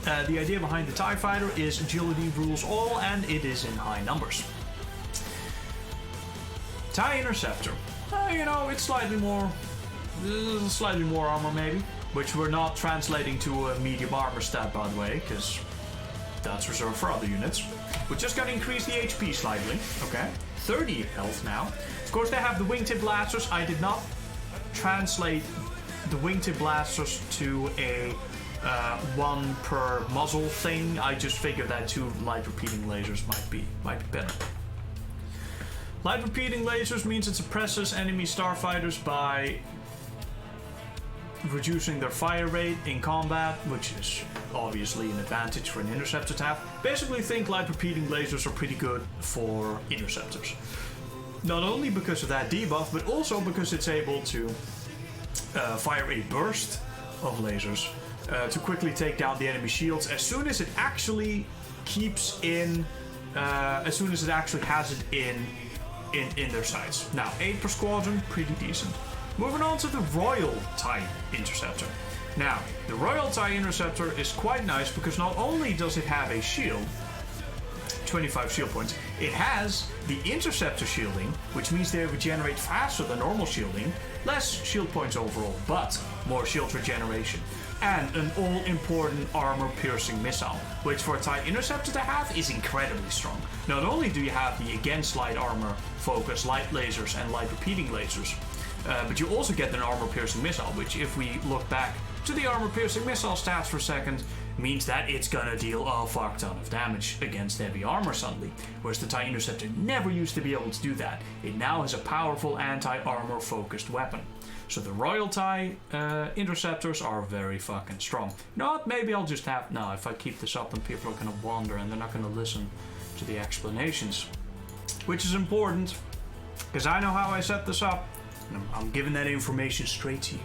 the idea behind the TIE Fighter is agility rules all, and it is in high numbers. TIE Interceptor. You know, it's slightly more armor maybe, which we're not translating to a medium armor stat, by the way, because that's reserved for other units. We're just going to increase the HP slightly. Okay, 30 health now. Of course, they have the wingtip blasters. I did not translate the wingtip blasters to a one per muzzle thing. I just figured that 2 light repeating lasers might be better. Light repeating lasers means it suppresses enemy starfighters by reducing their fire rate in combat, which is obviously an advantage for an interceptor to have. Basically, think light repeating lasers are pretty good for interceptors. Not only because of that debuff, but also because it's able to fire a burst of lasers to quickly take down the enemy shields as soon as it actually has it in their sights. Now, 8 per squadron, pretty decent. Moving on to the Royal TIE Interceptor. Now, the Royal TIE Interceptor is quite nice because not only does it have a shield, 25 shield points, it has the Interceptor shielding, which means they regenerate faster than normal shielding, less shield points overall, but more shield regeneration. And an all-important armor-piercing missile, which for a TIE Interceptor to have is incredibly strong. Not only do you have the against light armor focus, light lasers, and light repeating lasers, but you also get an armor-piercing missile, which, if we look back to the armor-piercing missile stats for a second, means that it's gonna deal a fuck ton of damage against heavy armor suddenly, whereas the TIE Interceptor never used to be able to do that. It now has a powerful anti-armor focused weapon. So the Royal TIE Interceptors are very fucking strong. You know what, maybe I'll just have... No, if I keep this up then people are gonna wander and they're not gonna listen to the explanations. Which is important, because I know how I set this up. And I'm giving that information straight to you.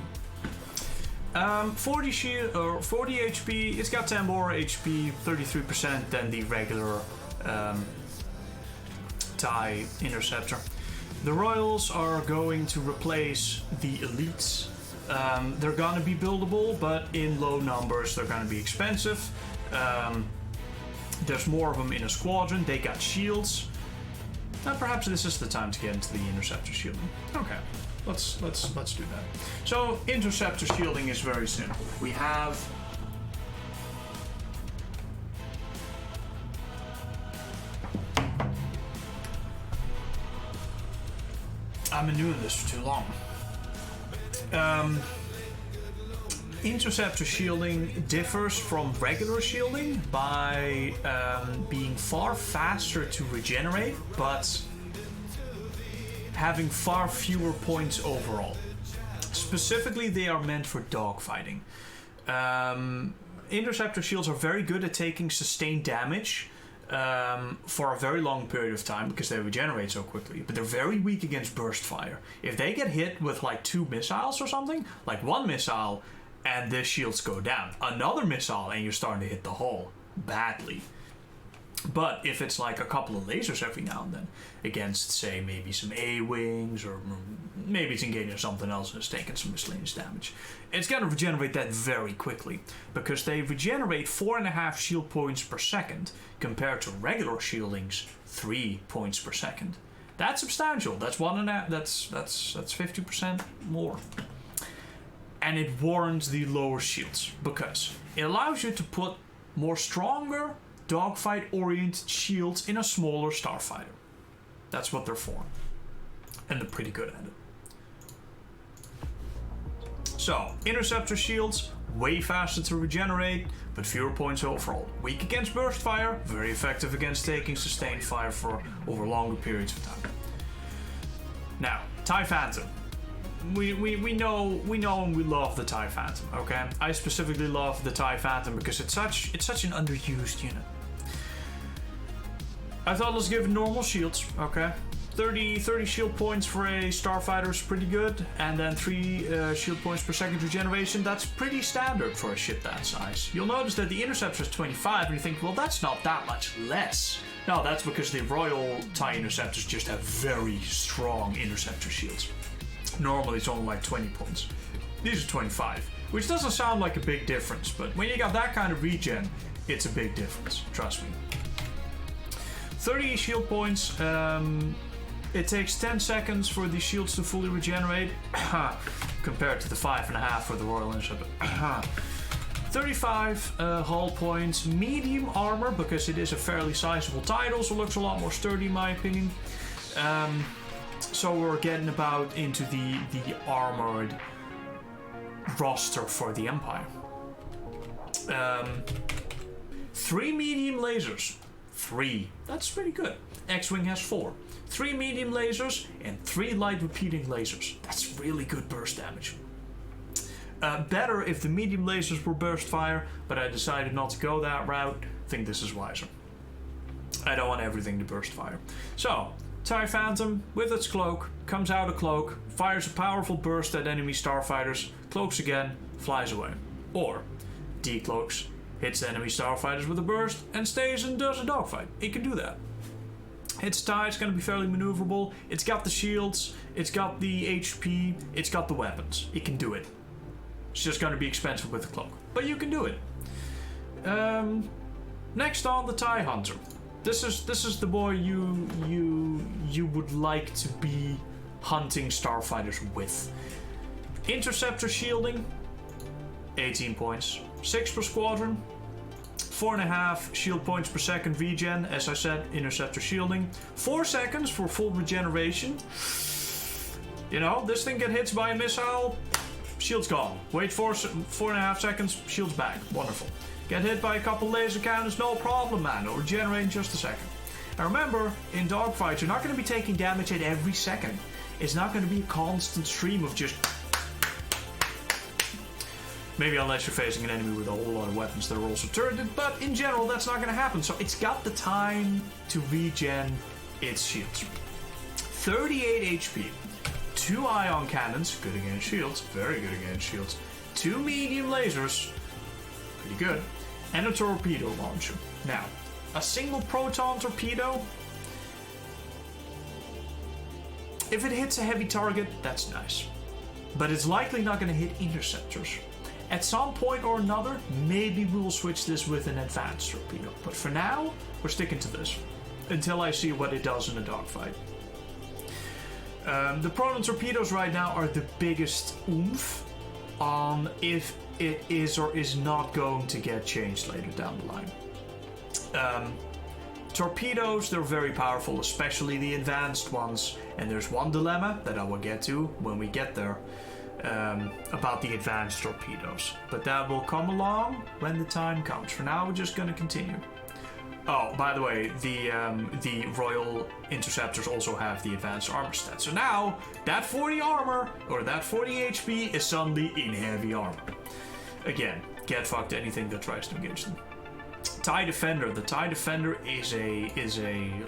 40 shield, or 40 HP, it's got 10 more HP, 33% than the regular TIE Interceptor. The Royals are going to replace the Elites. They're gonna be buildable, but in low numbers they're gonna be expensive. There's more of them in a squadron, they got shields. Perhaps this is the time to get into the Interceptor shielding. Okay, let's do that. So, Interceptor shielding is very simple. We have... I've been doing this for too long. Interceptor shielding differs from regular shielding by being far faster to regenerate, but having far fewer points overall. Specifically, they are meant for dogfighting. Interceptor shields are very good at taking sustained damage for a very long period of time because they regenerate so quickly, but they're very weak against burst fire. If they get hit with like 2 missiles or something, like 1 missile and the shields go down, another missile and you're starting to hit the hull badly. But if it's like a couple of lasers every now and then against, say, maybe some A-wings, or maybe it's engaging something else and it's taking some miscellaneous damage, it's going to regenerate that very quickly because they regenerate 4.5 shield points per second compared to regular shielding's 3 points per second. That's substantial. That's 1.5. That's 50% more. And it warrants the lower shields because it allows you to put more stronger dogfight-oriented shields in a smaller starfighter. That's what they're for. And they're pretty good at it. So, Interceptor shields, way faster to regenerate, but fewer points overall. Weak against burst fire, very effective against taking sustained fire for over longer periods of time. Now, TIE Phantom. We know and we love the TIE Phantom, okay? I specifically love the TIE Phantom because it's such an underused unit. I thought let's give it normal shields, okay? 30 shield points for a starfighter is pretty good, and then 3 shield points per second regeneration. That's pretty standard for a ship that size. You'll notice that the Interceptor is 25, and you think, well, that's not that much less. No, that's because the Royal TIE Interceptors just have very strong Interceptor shields. Normally it's only like 20 points. These are 25, which doesn't sound like a big difference, but when you got that kind of regen, it's a big difference, trust me. 30 shield points. It takes 10 seconds for the shields to fully regenerate, compared to the 5.5 for the Royal Interceptor. 35 hull points. Medium armor, because it is a fairly sizable title, so it looks a lot more sturdy in my opinion. So we're getting about into the armored roster for the Empire. 3 medium lasers. 3. That's pretty good. X-Wing has 4. 3 medium lasers and 3 light repeating lasers. That's really good burst damage. Better if the medium lasers were burst fire, but I decided not to go that route. I think this is wiser. I don't want everything to burst fire. So, TIE Phantom, with its cloak, comes out a cloak, fires a powerful burst at enemy starfighters, cloaks again, flies away. Or, decloaks, hits enemy starfighters with a burst, and stays and does a dogfight. It can do that. Its TIE is going to be fairly maneuverable. It's got the shields, it's got the HP, it's got the weapons. It can do it. It's just going to be expensive with the cloak, but you can do it. Next on, the TIE Hunter. This is the boy you would like to be hunting starfighters with. Interceptor shielding, 18 points, 6 per squadron, 4.5 shield points per second regen. As I said, interceptor shielding, 4 seconds for full regeneration. You know, this thing get hit by a missile, shield's gone. Wait 4.5 seconds, shield's back. Wonderful. Get hit by a couple laser cannons, no problem, man. It'll regenerate in just a second. And remember, in dogfights, you're not going to be taking damage at every second. It's not going to be a constant stream of just... Maybe unless you're facing an enemy with a whole lot of weapons that are also turreted, but in general, that's not going to happen. So it's got the time to regen its shields. 38 HP. 2 ion cannons, good against shields, very good against shields. 2 medium lasers, pretty good. And a torpedo launcher. Now, a single proton torpedo, if it hits a heavy target, that's nice. But it's likely not going to hit interceptors. At some point or another, maybe we will switch this with an advanced torpedo. But for now, we're sticking to this. Until I see what it does in a dogfight. The proton torpedoes right now are the biggest oomph on if it is or is not going to get changed later down the line. Torpedoes, they're very powerful, especially the advanced ones. And there's one dilemma that I will get to when we get there about the advanced torpedoes. But that will come along when the time comes. For now, we're just going to continue. Oh, by the way, the Royal Interceptors also have the advanced armor stat. So now, that 40 armor, or that 40 HP, is suddenly in heavy armor. Again, get fucked anything that tries to engage them. TIE Defender. The TIE Defender is a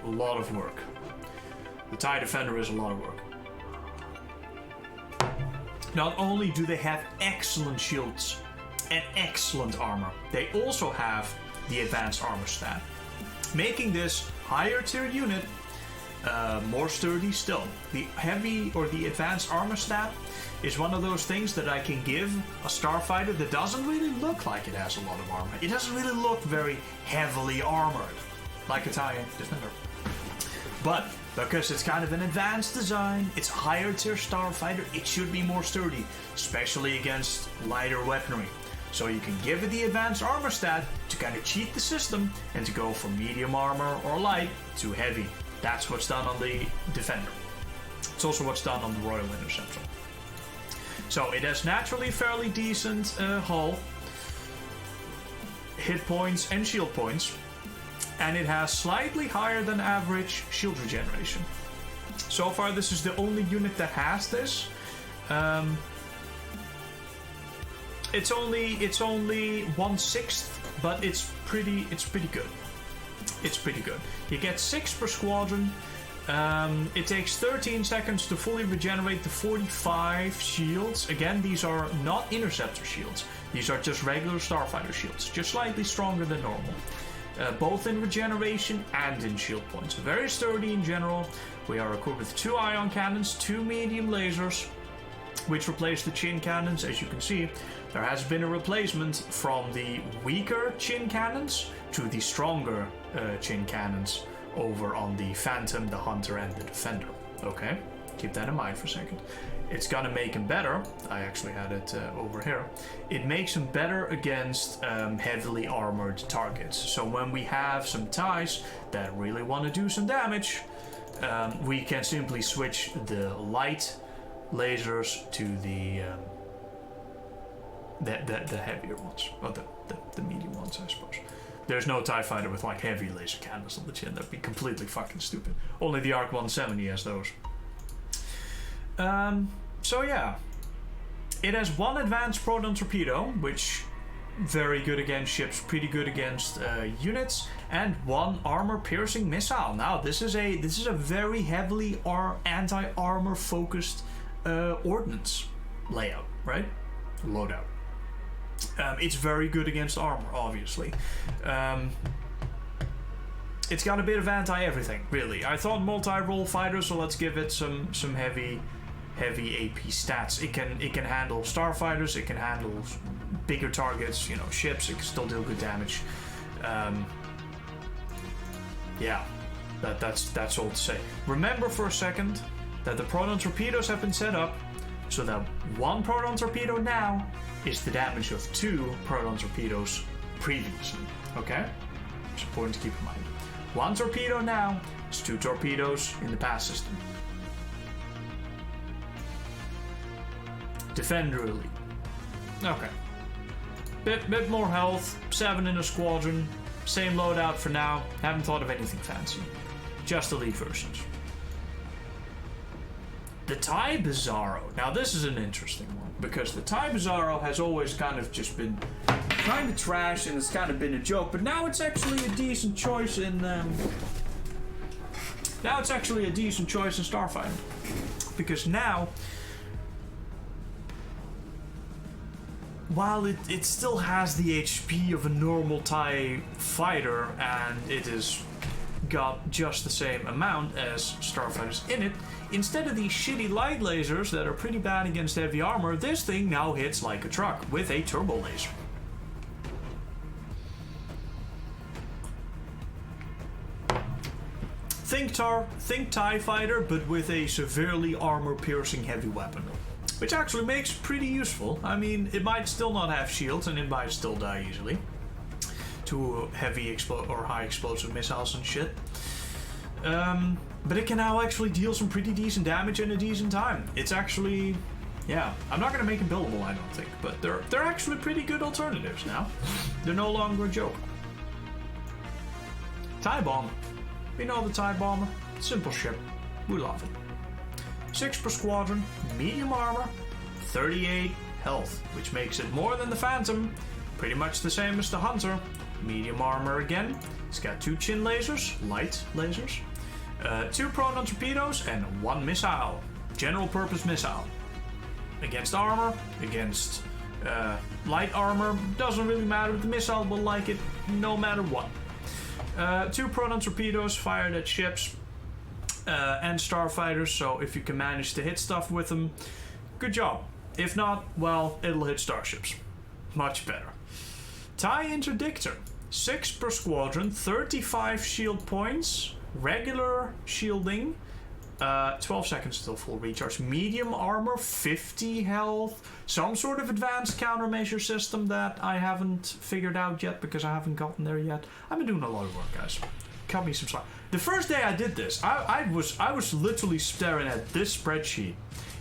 lot of work. The TIE Defender is a lot of work. Not only do they have excellent shields and excellent armor, they also have the advanced armor stat, making this higher tier unit more sturdy still. The heavy or the advanced armor stat is one of those things that I can give a starfighter that doesn't really look like it has a lot of armor. It doesn't really look very heavily armored, like a TIE Defender. But because it's kind of an advanced design, it's a higher tier starfighter, it should be more sturdy, especially against lighter weaponry. So you can give it the advanced armor stat to kind of cheat the system and to go from medium armor or light to heavy. That's what's done on the Defender. It's also what's done on the Royal Interceptor. So it has naturally fairly decent hull, hit points and shield points, and it has slightly higher than average shield regeneration. So far, this is the only unit that has this. It's only 1/6, but it's pretty good. It's pretty good. You get 6 per squadron. It takes 13 seconds to fully regenerate the 45 shields. Again, these are not interceptor shields. These are just regular starfighter shields, just slightly stronger than normal. Both in regeneration and in shield points. Very sturdy in general. We are equipped with 2 ion cannons, 2 medium lasers, which replaced the chin cannons. As you can see, there has been a replacement from the weaker chin cannons to the stronger chin cannons over on the Phantom, the Hunter, and the Defender. Okay, keep that in mind for a second. It's gonna make him better. I actually had it over here. It makes him better against heavily armored targets. So when we have some TIEs that really want to do some damage, we can simply switch the light lasers to the heavier ones, or the medium ones, I suppose. There's no TIE fighter with like heavy laser cannons on the chin. That'd be completely fucking stupid. Only the ARC 170 has those. So yeah, it has one advanced proton torpedo, which very good against ships, pretty good against units, and one armor-piercing missile. Now this is a very heavily anti-armor focused ordnance layout, right? Loadout. It's very good against armor, obviously. It's got a bit of anti-everything, really. I thought multi-role fighter, so let's give it some heavy AP stats. It can handle starfighters, it can handle bigger targets, you know, ships. It can still deal good damage. Yeah, that's all to say. Remember for a second that the proton torpedoes have been set up so that one proton torpedo now is the damage of 2 proton torpedoes previously. Okay, it's important to keep in mind. 1 torpedo now is 2 torpedoes in the past system. Defender elite. Okay. Bit more health, 7 in a squadron, same loadout for now. Haven't thought of anything fancy. Just elite versions. The TIE Bizarro. Now this is an interesting one, because the TIE Bizarro has always kind of just been kind of trash and it's kind of been a joke, but now it's actually a decent choice in Starfighter. Because now, while it still has the HP of a normal TIE fighter and it has got just the same amount as starfighters in it, instead of these shitty light lasers that are pretty bad against heavy armor, this thing now hits like a truck with a turbo laser. Think TIE fighter, but with a severely armor-piercing heavy weapon. Which actually makes it pretty useful. I mean, it might still not have shields and it might still die easily to heavy or high explosive missiles and shit. But it can now actually deal some pretty decent damage in a decent time. It's actually, yeah, I'm not gonna make it buildable, I don't think, but they're actually pretty good alternatives now. They're no longer a joke. TIE Bomber. We know the TIE Bomber. Simple ship. We love it. 6 per squadron, medium armor, 38 health, which makes it more than the Phantom. Pretty much the same as the Hunter. Medium armor again. It's got 2 chin lasers, light lasers, 2 proton torpedoes, and 1 missile. General purpose missile. Against armor, against light armor, doesn't really matter. The missile will like it no matter what. 2 proton torpedoes fired at ships and starfighters, so if you can manage to hit stuff with them, good job. If not, well, it'll hit starships. Much better. TIE Interdictor. 6 per squadron, 35 shield points, regular shielding, 12 seconds till full recharge, medium armor, 50 health, some sort of advanced countermeasure system that I haven't figured out yet because I haven't gotten there yet. I've been doing a lot of work, guys. Cut me some slack. The first day I did this, I was literally staring at this spreadsheet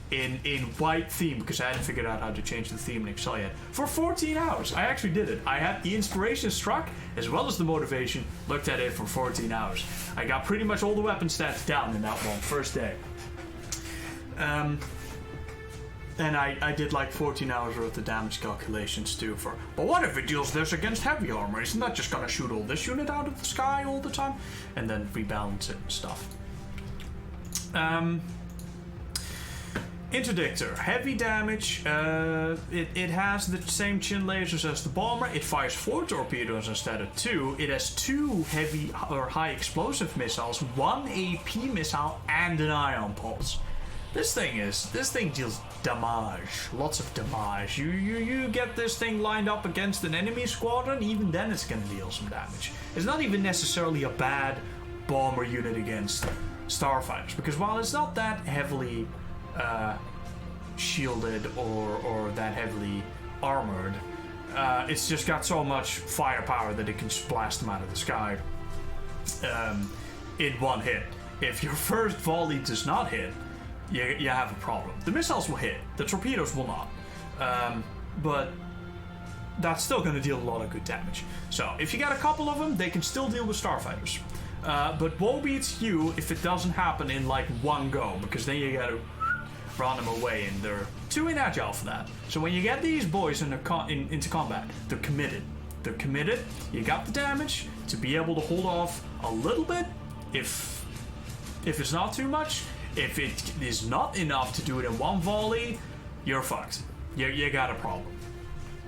in white theme because I hadn't figured out how to change the theme in Excel yet for 14 hours. I actually did it. I had the inspiration struck as well as the motivation, looked at it for 14 hours. I got pretty much all the weapon stats down in that one first day. And I did like 14 hours worth of damage calculations too for, but what if it deals this against heavy armor? Isn't that just gonna shoot all this unit out of the sky all the time? And then rebalance it and stuff. Interdictor, heavy damage. It has the same chin lasers as the bomber. It fires 4 torpedoes instead of 2. It has 2 heavy or high explosive missiles, 1 AP missile, and an ion pulse. This thing deals damage, lots of damage. You get this thing lined up against an enemy squadron, even then it's gonna deal some damage. It's not even necessarily a bad bomber unit against starfighters, because while it's not that heavily shielded or that heavily armored, it's just got so much firepower that it can just blast them out of the sky in one hit. If your first volley does not hit, you have a problem. The missiles will hit, the torpedoes will not. But that's still going to deal a lot of good damage. So if you got a couple of them, they can still deal with starfighters. But woe be to you if it doesn't happen in like one go, because then you got to run them away, and they're too inagile for that. So when you get these boys into combat, they're committed. They're committed. You got the damage to be able to hold off a little bit, if it's not too much. If it is not enough to do it in one volley, you're fucked. You got a problem.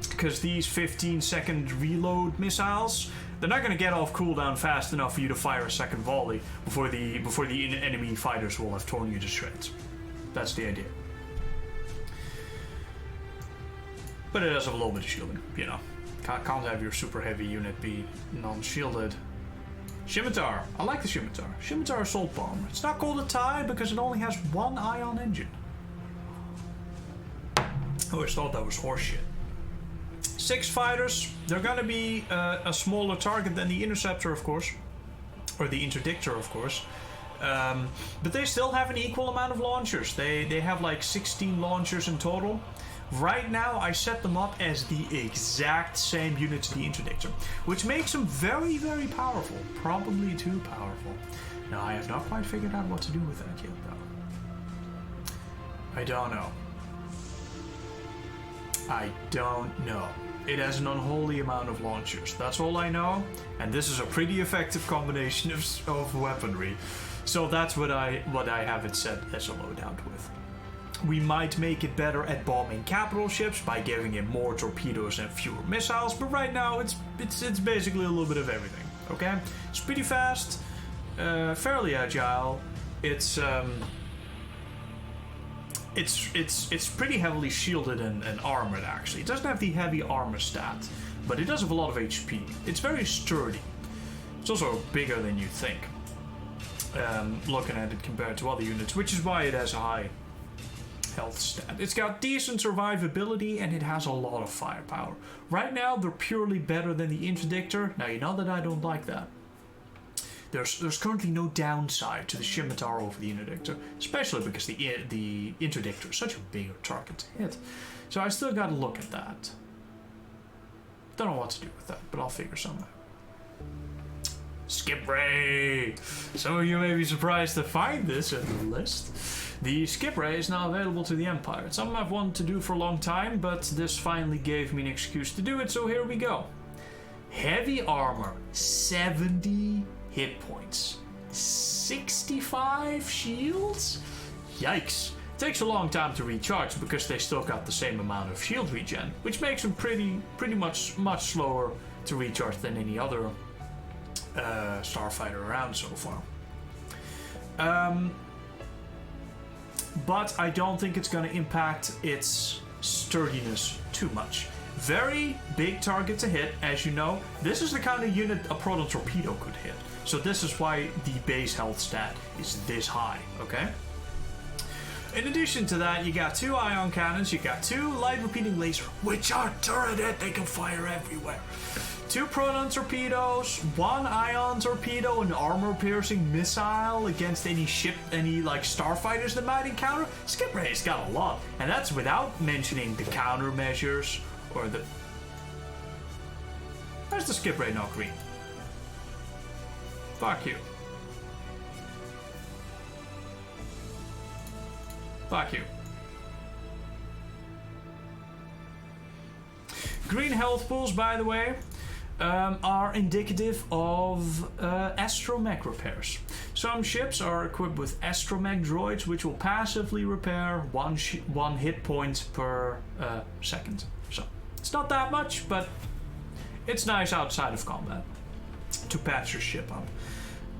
Because these 15-second reload missiles, they're not going to get off cooldown fast enough for you to fire a second volley before the enemy fighters will have torn you to shreds. That's the idea. But it does have a little bit of shielding, you know. Can't have your super heavy unit be non-shielded. Scimitar. I like the Scimitar. Scimitar assault bomber. It's not called a TIE because it only has one ion engine. I always thought that was horseshit. 6 fighters. They're gonna be a smaller target than the Interceptor, of course. Or the Interdictor, of course. But they still have an equal amount of launchers. They have like 16 launchers in total. Right now, I set them up as the exact same unit to the Interdictor, which makes them very, very powerful. Probably too powerful. Now, I have not quite figured out what to do with that yet, though. I don't know. I don't know. It has an unholy amount of launchers. That's all I know, and this is a pretty effective combination of weaponry. So that's what I have it set as a loadout with. We might make it better at bombing capital ships by giving it more torpedoes and fewer missiles, but right now it's basically a little bit of everything. Okay, it's pretty fast, fairly agile. It's pretty heavily shielded and armored. Actually, it doesn't have the heavy armor stat, but it does have a lot of HP. It's very sturdy. It's also bigger than you think. Looking at it compared to other units, which is why it has a high health stat. It's got decent survivability and it has a lot of firepower. Right now, they're purely better than the Interdictor. Now, you know that I don't like that. There's currently no downside to the Scimitar over the Interdictor, especially because the Interdictor is such a bigger target to hit. So I still gotta look at that. Don't know what to do with that, but I'll figure something out. Skip Ray! Some of you may be surprised to find this in the list. The Skip Ray is now available to the Empire. It's something I've wanted to do for a long time, but this finally gave me an excuse to do it, so here we go. Heavy armor, 70 hit points, 65 shields? Yikes. Takes a long time to recharge because they still got the same amount of shield regen, which makes them pretty much slower to recharge than any other starfighter around so far. But I don't think it's going to impact its sturdiness too much. Very big target to hit, as you know. This is the kind of unit a proton torpedo could hit. So this is why the base health stat is this high, okay? In addition to that, you got 2 ion cannons, you got 2 light repeating lasers, which are turreted, they can fire everywhere. 2 proton torpedoes, 1 ion torpedo, an armor-piercing missile against any ship, any like starfighters that might encounter. Skip Ray's got a lot, and that's without mentioning the countermeasures or the. Where's the Skip Ray not green? Fuck you. Fuck you. Green health pools, by the way, are indicative of astromech repairs. Some ships are equipped with astromech droids, which will passively repair one hit point per second. So it's not that much, but it's nice outside of combat to patch your ship up.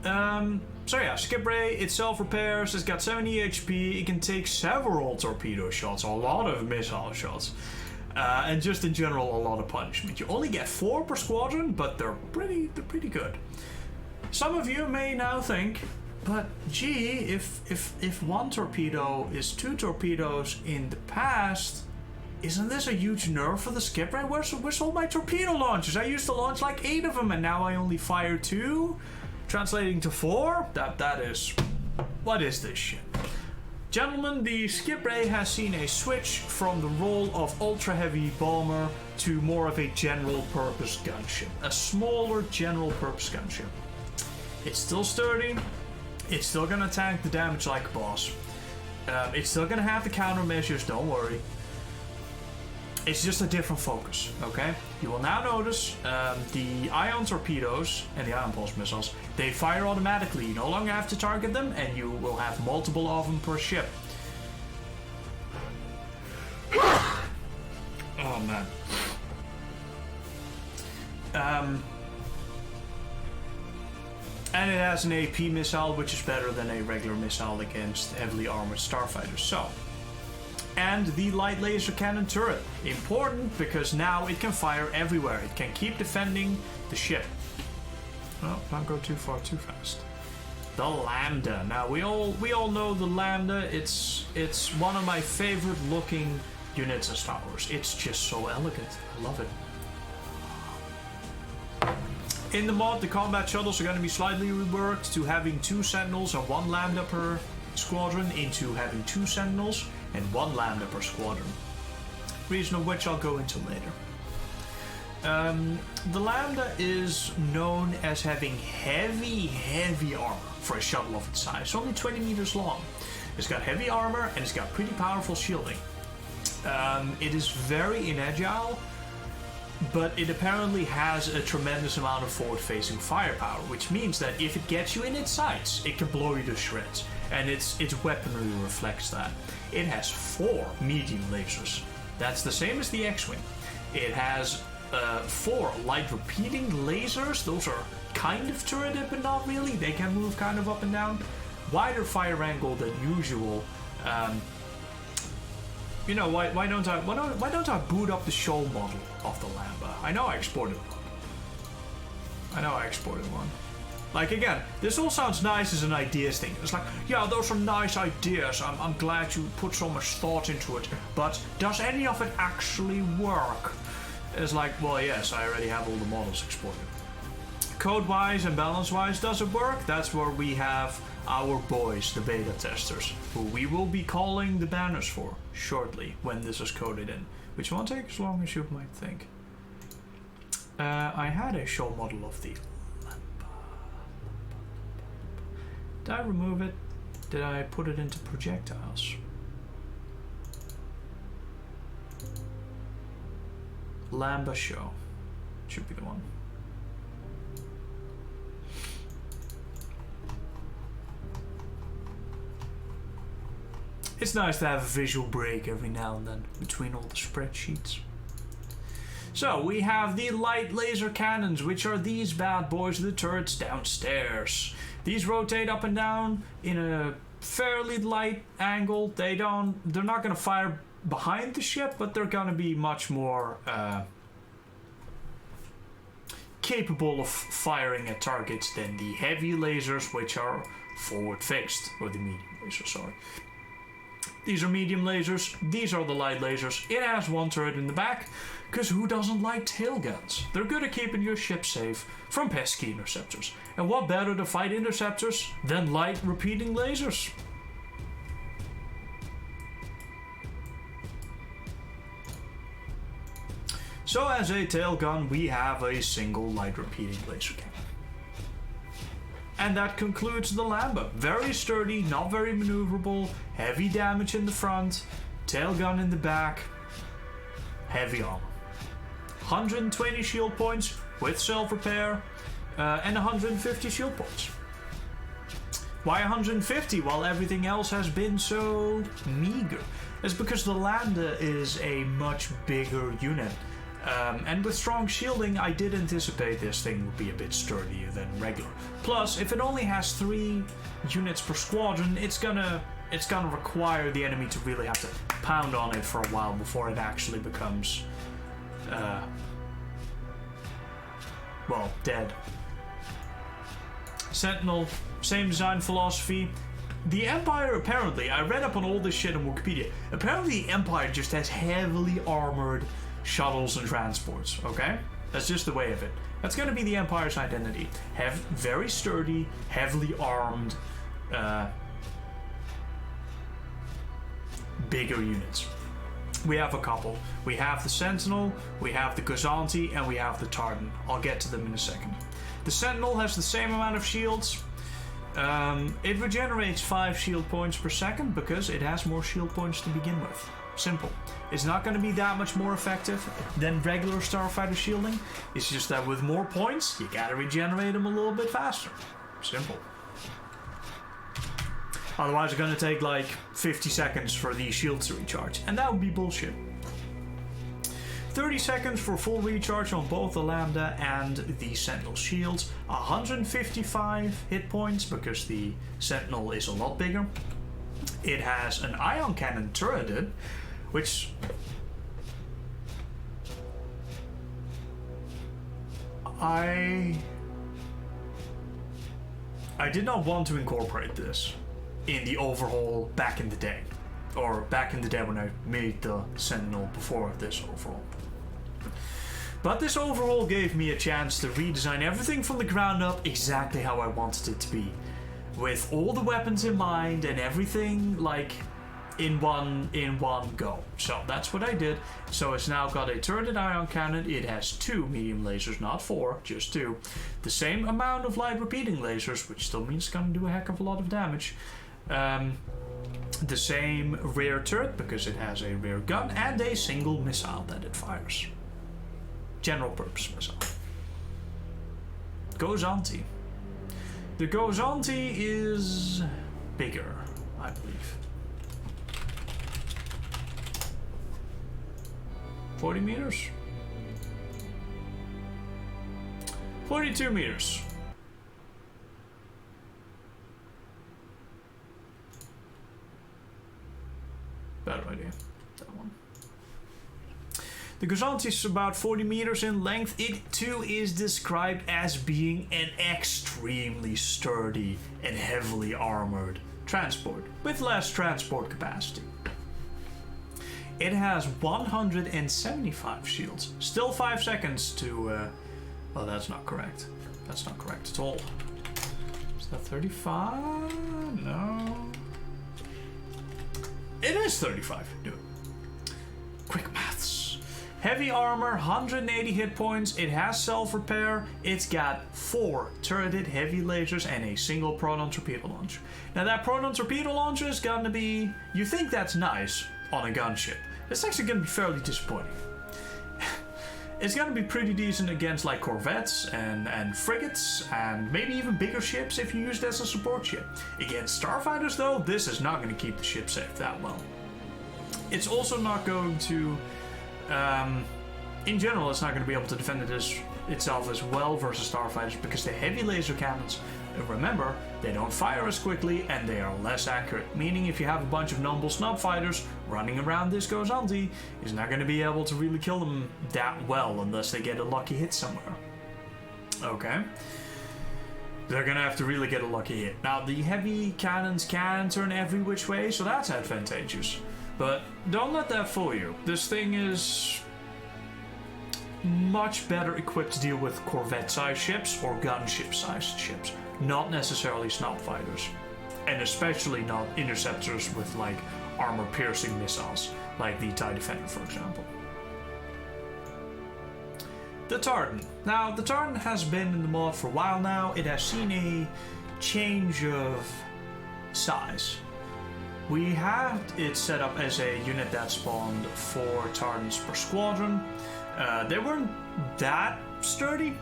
So yeah, skip ray, it self-repairs, it's got 70 HP, it can take several torpedo shots, a lot of missile shots, and just in general a lot of punishment. You only get 4 per squadron, but they're pretty good. Some of you may now think, but gee, if 1 torpedo is 2 torpedoes in the past, isn't this a huge nerf for the skip ray? Where's all my torpedo launchers? I used to launch like 8 of them and now I only fire 2? Translating to 4? That is... What is this shit? Gentlemen, the skip ray has seen a switch from the role of ultra heavy bomber to more of a general purpose gunship. A smaller general purpose gunship. It's still sturdy. It's still gonna tank the damage like a boss. It's still gonna have the countermeasures, don't worry. It's just a different focus, okay? You will now notice the ion torpedoes and the ion pulse missiles, they fire automatically. You no longer have to target them, and you will have multiple of them per ship. Oh, man. And it has an AP missile, which is better than a regular missile against heavily armored starfighters. So... And the light laser cannon turret. Important because now it can fire everywhere. It can keep defending the ship. Well, don't go too far too fast. The Lambda. Now we all know the Lambda. It's one of my favorite looking units in Star Wars. It's just so elegant. I love it. In the mod, the combat shuttles are going to be slightly reworked to having 2 Sentinels and 1 Lambda per squadron into having 2 Sentinels and 1 Lambda per squadron. Reason of which I'll go into later. The Lambda is known as having heavy armor for a shuttle of its size. It's only 20 meters long. It's got heavy armor and it's got pretty powerful shielding. It is very inagile, but it apparently has a tremendous amount of forward-facing firepower, which means that if it gets you in its sights, it can blow you to shreds. And its weaponry reflects that. It has 4 medium lasers. That's the same as the X-Wing. It has 4 light repeating lasers. Those are kind of turreted, but not really. They can move kind of up and down. Wider fire angle than usual. You know, why don't I boot up the show model of the Lambda? I know I exported one. Like, again, this all sounds nice as an ideas thing. It's like, yeah, those are nice ideas. I'm glad you put so much thought into it. But does any of it actually work? It's like, well, yes, I already have all the models exported. Code-wise and balance-wise, does it work? That's where we have our boys, the beta testers, who we will be calling the banners for shortly when this is coded in. Which won't take as long as you might think. I had a show model of the... Did I remove it? Did I put it into projectiles? Lambda show. Should be the one. It's nice to have a visual break every now and then between all the spreadsheets. So we have the light laser cannons, which are these bad boys with the turrets downstairs. These rotate up and down in a fairly light angle. They're not going to fire behind the ship, but they're going to be much more capable of firing at targets than the heavy lasers, which are forward fixed, or the medium lasers, sorry. These are medium lasers, these are the light lasers. It has 1 turret in the back, because who doesn't like tail guns? They're good at keeping your ship safe from pesky interceptors. And what better to fight interceptors than light repeating lasers? So as a tail gun, we have a single light repeating laser cannon. And that concludes the Lambda. Very sturdy, not very maneuverable, heavy damage in the front, tail gun in the back, heavy armor. 120 shield points with self-repair, and 150 shield points. Why 150 while everything else has been so meager? It's because the Lambda is a much bigger unit. And with strong shielding, I did anticipate this thing would be a bit sturdier than regular. Plus, if it only has 3 units per squadron, it's gonna require the enemy to really have to pound on it for a while before it actually becomes, well, dead. Sentinel, same design philosophy. The Empire, apparently, I read up on all this shit on Wikipedia. Apparently, the Empire just has heavily armored shuttles and transports, okay? That's just the way of it. That's going to be the Empire's identity. Have very sturdy, heavily armed, bigger units. We have a couple. We have the Sentinel, we have the Gozanti, and we have the Tartan. I'll get to them in a second. The Sentinel has the same amount of shields. It regenerates 5 shield points per second because it has more shield points to begin with. Simple. It's not going to be that much more effective than regular Starfighter shielding. It's just that with more points, you gotta regenerate them a little bit faster. Simple. Otherwise, it's going to take like 50 seconds for these shields to recharge, and that would be bullshit. 30 seconds for full recharge on both the Lambda and the Sentinel shields. 155 hit points because the Sentinel is a lot bigger. It has an ion cannon turreted, which I did not want to incorporate this in the overhaul back in the day. Or back in the day when I made the Sentinel before this overhaul. But this overhaul gave me a chance to redesign everything from the ground up exactly how I wanted it to be. With all the weapons in mind and everything like in one go. So that's what I did. So it's now got a turreted ion cannon. It has 2 medium lasers, not 4, just 2. The same amount of light repeating lasers, which still means it's gonna do a heck of a lot of damage. The same rear turret because it has a rear gun and a single missile that it fires. General purpose missile. Gozanti. The Gozanti is bigger, I believe. 40 meters? 42 meters. Better idea. That one. The Gozanti is about 40 meters in length. It too is described as being an extremely sturdy and heavily armored transport with less transport capacity. It has 175 shields. Still 5 seconds to... well, that's not correct. That's not correct at all. Is that 35? No. It is 35. Do it. Quick maths. Heavy armor, 180 hit points. It has self-repair. It's got 4 turreted heavy lasers and a single proton torpedo launcher. Now that proton torpedo launcher is gonna be... You think that's nice on a gunship. It's actually gonna be fairly disappointing. It's gonna be pretty decent against like corvettes and frigates and maybe even bigger ships if you use it as a support ship. Against starfighters though, this is not gonna keep the ship safe that well. It's also not going to, in general, it's not gonna be able to defend itself as well versus starfighters because the heavy laser cannons, remember, they don't fire as quickly and they are less accurate. Meaning if you have a bunch of noble snub fighters running around this Gozanti, is not going to be able to really kill them that well unless they get a lucky hit somewhere. Okay. They're going to have to really get a lucky hit. Now the heavy cannons can turn every which way, so that's advantageous. But don't let that fool you. This thing is much better equipped to deal with corvette-sized ships or gunship-sized ships. Not necessarily snub fighters, and especially not interceptors with like armor-piercing missiles, like the TIE Defender, for example. The Tartan. Now, the Tartan has been in the mod for a while now. It has seen a change of size. We had it set up as a unit that spawned 4 Tartans per squadron. They weren't that sturdy.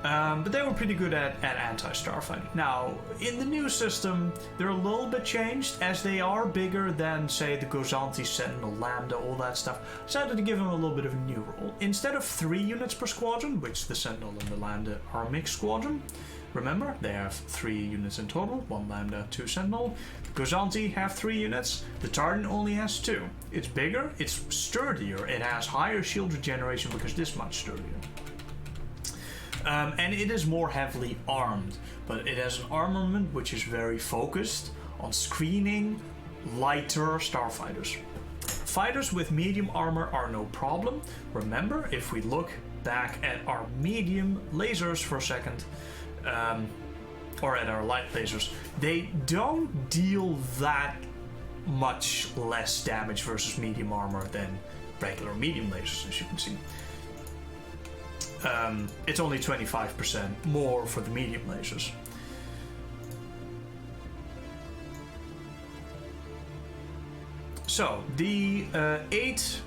But they were pretty good at anti-starfighting. Now, in the new system, they're a little bit changed, as they are bigger than, say, the Gozanti, Sentinel, Lambda, all that stuff. I decided to give them a little bit of a new role. Instead of 3 units per squadron, which the Sentinel and the Lambda are a mixed squadron, remember, they have 3 units in total, 1 Lambda, 2 Sentinel. Gozanti have 3 units, the Tartan only has 2. It's bigger, it's sturdier, it has higher shield regeneration because this much sturdier. And it is more heavily armed, but it has an armament which is very focused on screening lighter starfighters. Fighters with medium armor are no problem. Remember, if we look back at our medium lasers for a second, or at our light lasers, they don't deal that much less damage versus medium armor than regular medium lasers, as you can see. It's only 25% more for the medium lasers. So, the 8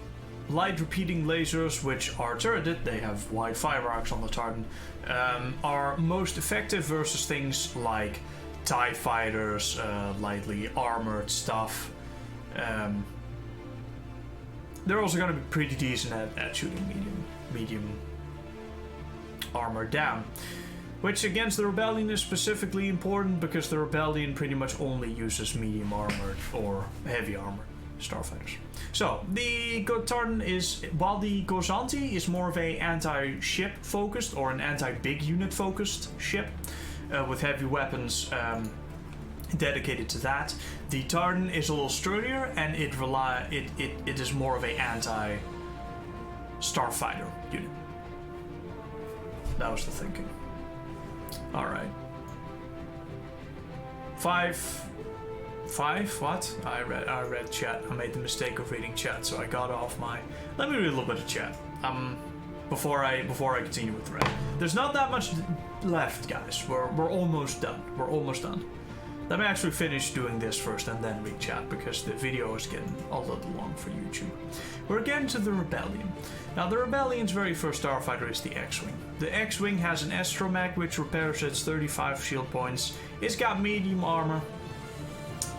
light repeating lasers, which are turreted, they have wide fire arcs on the Tartan, are most effective versus things like TIE fighters, lightly armored stuff. They're also going to be pretty decent at shooting medium armor down, which against the Rebellion is specifically important because the Rebellion pretty much only uses medium armored or heavy armored starfighters. So the Tartan is, while the Gozanti is more of a anti-ship focused or an anti-big unit focused ship with heavy weapons dedicated to that, the Tartan is a little sturdier and it is more of a anti-starfighter unit. That was the thinking. Alright. 5, what? I read chat. I made the mistake of reading chat, so I got off my... Let me read a little bit of chat. Before I continue with the rest. There's not that much left, guys. We're almost done. We're almost done. Let me actually finish doing this first and then read chat, because the video is getting a little long for YouTube. We're getting to the Rebellion. Now, the Rebellion's very first starfighter is the X-Wing. The X-Wing has an astromech which repairs its 35 shield points. It's got medium armor,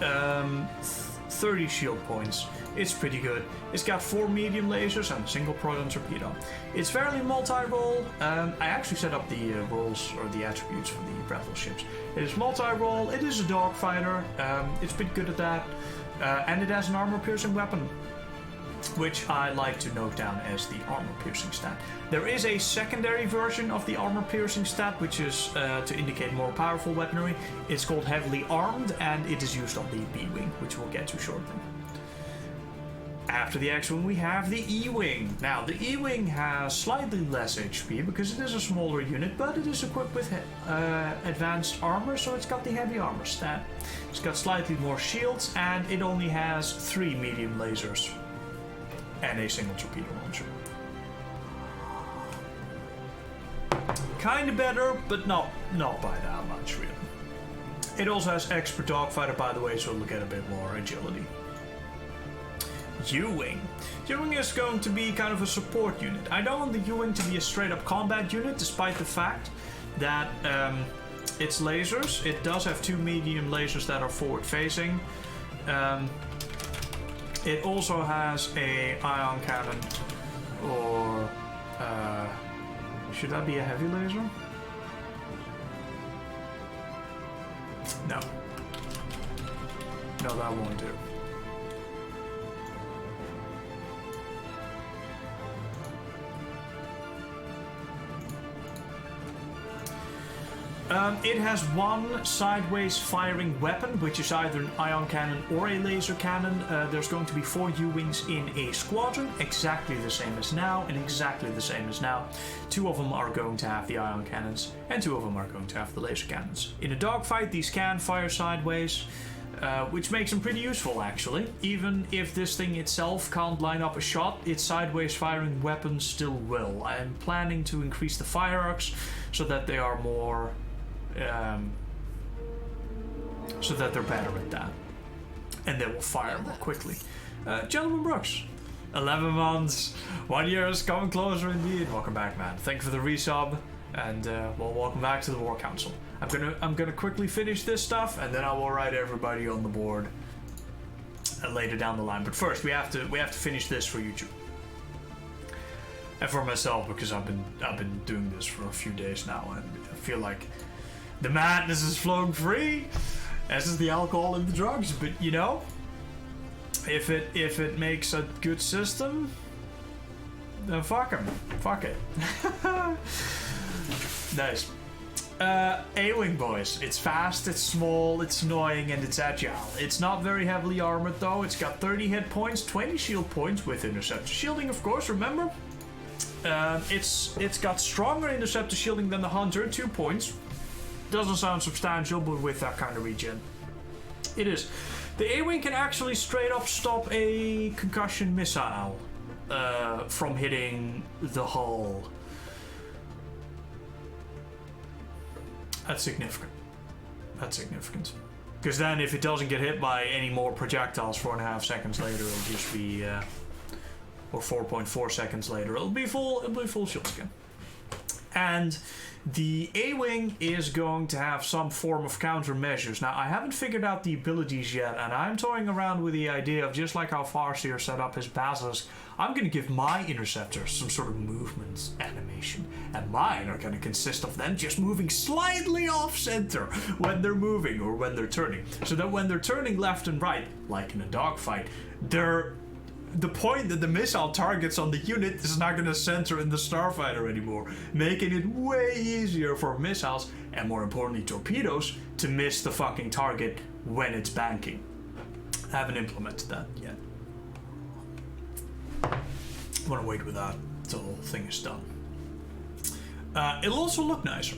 30 shield points. It's pretty good. It's got 4 medium lasers and a single proton torpedo. It's fairly multi-role. I actually set up the roles or the attributes for the Breville ships. It is multi-role. It is a dogfighter. It's pretty good at that. And it has an armor-piercing weapon, which I like to note down as the armor-piercing stat. There is a secondary version of the armor-piercing stat, which is to indicate more powerful weaponry. It's called Heavily Armed, and it is used on the B-Wing, which we'll get to shortly. After the X-Wing, we have the E-Wing. Now, the E-Wing has slightly less HP because it is a smaller unit, but it is equipped with advanced armor, so it's got the heavy armor stat. It's got slightly more shields, and it only has 3 medium lasers and a single torpedo launcher. Kinda better, but not by that much, really. It also has expert dogfighter, by the way, so it'll get a bit more agility. U-Wing. U-Wing is going to be kind of a support unit. I don't want the U-Wing to be a straight-up combat unit, despite the fact that it's lasers. It does have 2 medium lasers that are forward-facing. It also has a ion cannon, or should that be a heavy laser? No. No, that won't do. It has 1 sideways firing weapon, which is either an ion cannon or a laser cannon. There's going to be 4 U-Wings in a squadron, exactly the same as now, and exactly the same as now. 2 of them are going to have the ion cannons, and 2 of them are going to have the laser cannons. In a dogfight, these can fire sideways, which makes them pretty useful, actually. Even if this thing itself can't line up a shot, its sideways firing weapon still will. I am planning to increase the fire arcs so that they are more... so that they're better at that, and they will fire more quickly. Gentleman Brooks, 11 months, 1 year is coming closer indeed. Welcome back, man. Thank you for the resub. And well, welcome back to the War Council. I'm gonna quickly finish this stuff, and then I will write everybody on the board later down the line. But first, we have to finish this for YouTube and for myself, because I've been doing this for a few days now, and I feel like the madness is flowing free, as is the alcohol and the drugs. But you know, if it makes a good system, then fuck it. Nice. A-Wing, boys. It's fast, it's small, it's annoying, and it's agile. It's not very heavily armored, though. It's got 30 hit points, 20 shield points with interceptor shielding, of course, remember? It's got stronger interceptor shielding than the Hunter, 2 points. Doesn't sound substantial, but with that kind of regen, it is. The A-Wing can actually straight up stop a concussion missile from hitting the hull. That's significant. Because then if it doesn't get hit by any more projectiles 4.5 seconds later, it'll just be... or 4.4 seconds later, it'll be full shield again. And the A-Wing is going to have some form of countermeasures. Now, I haven't figured out the abilities yet, and I'm toying around with the idea of, just like how Farseer set up his basilisk, I'm going to give my interceptors some sort of movement animation. And mine are going to consist of them just moving slightly off-center when they're moving or when they're turning. So that when they're turning left and right, like in a dogfight, the point that the missile targets on the unit is not going to center in the starfighter anymore, making it way easier for missiles, and more importantly torpedoes, to miss the fucking target when it's banking. I haven't implemented that yet. I want to wait with that until the whole thing is done. It'll also look nicer.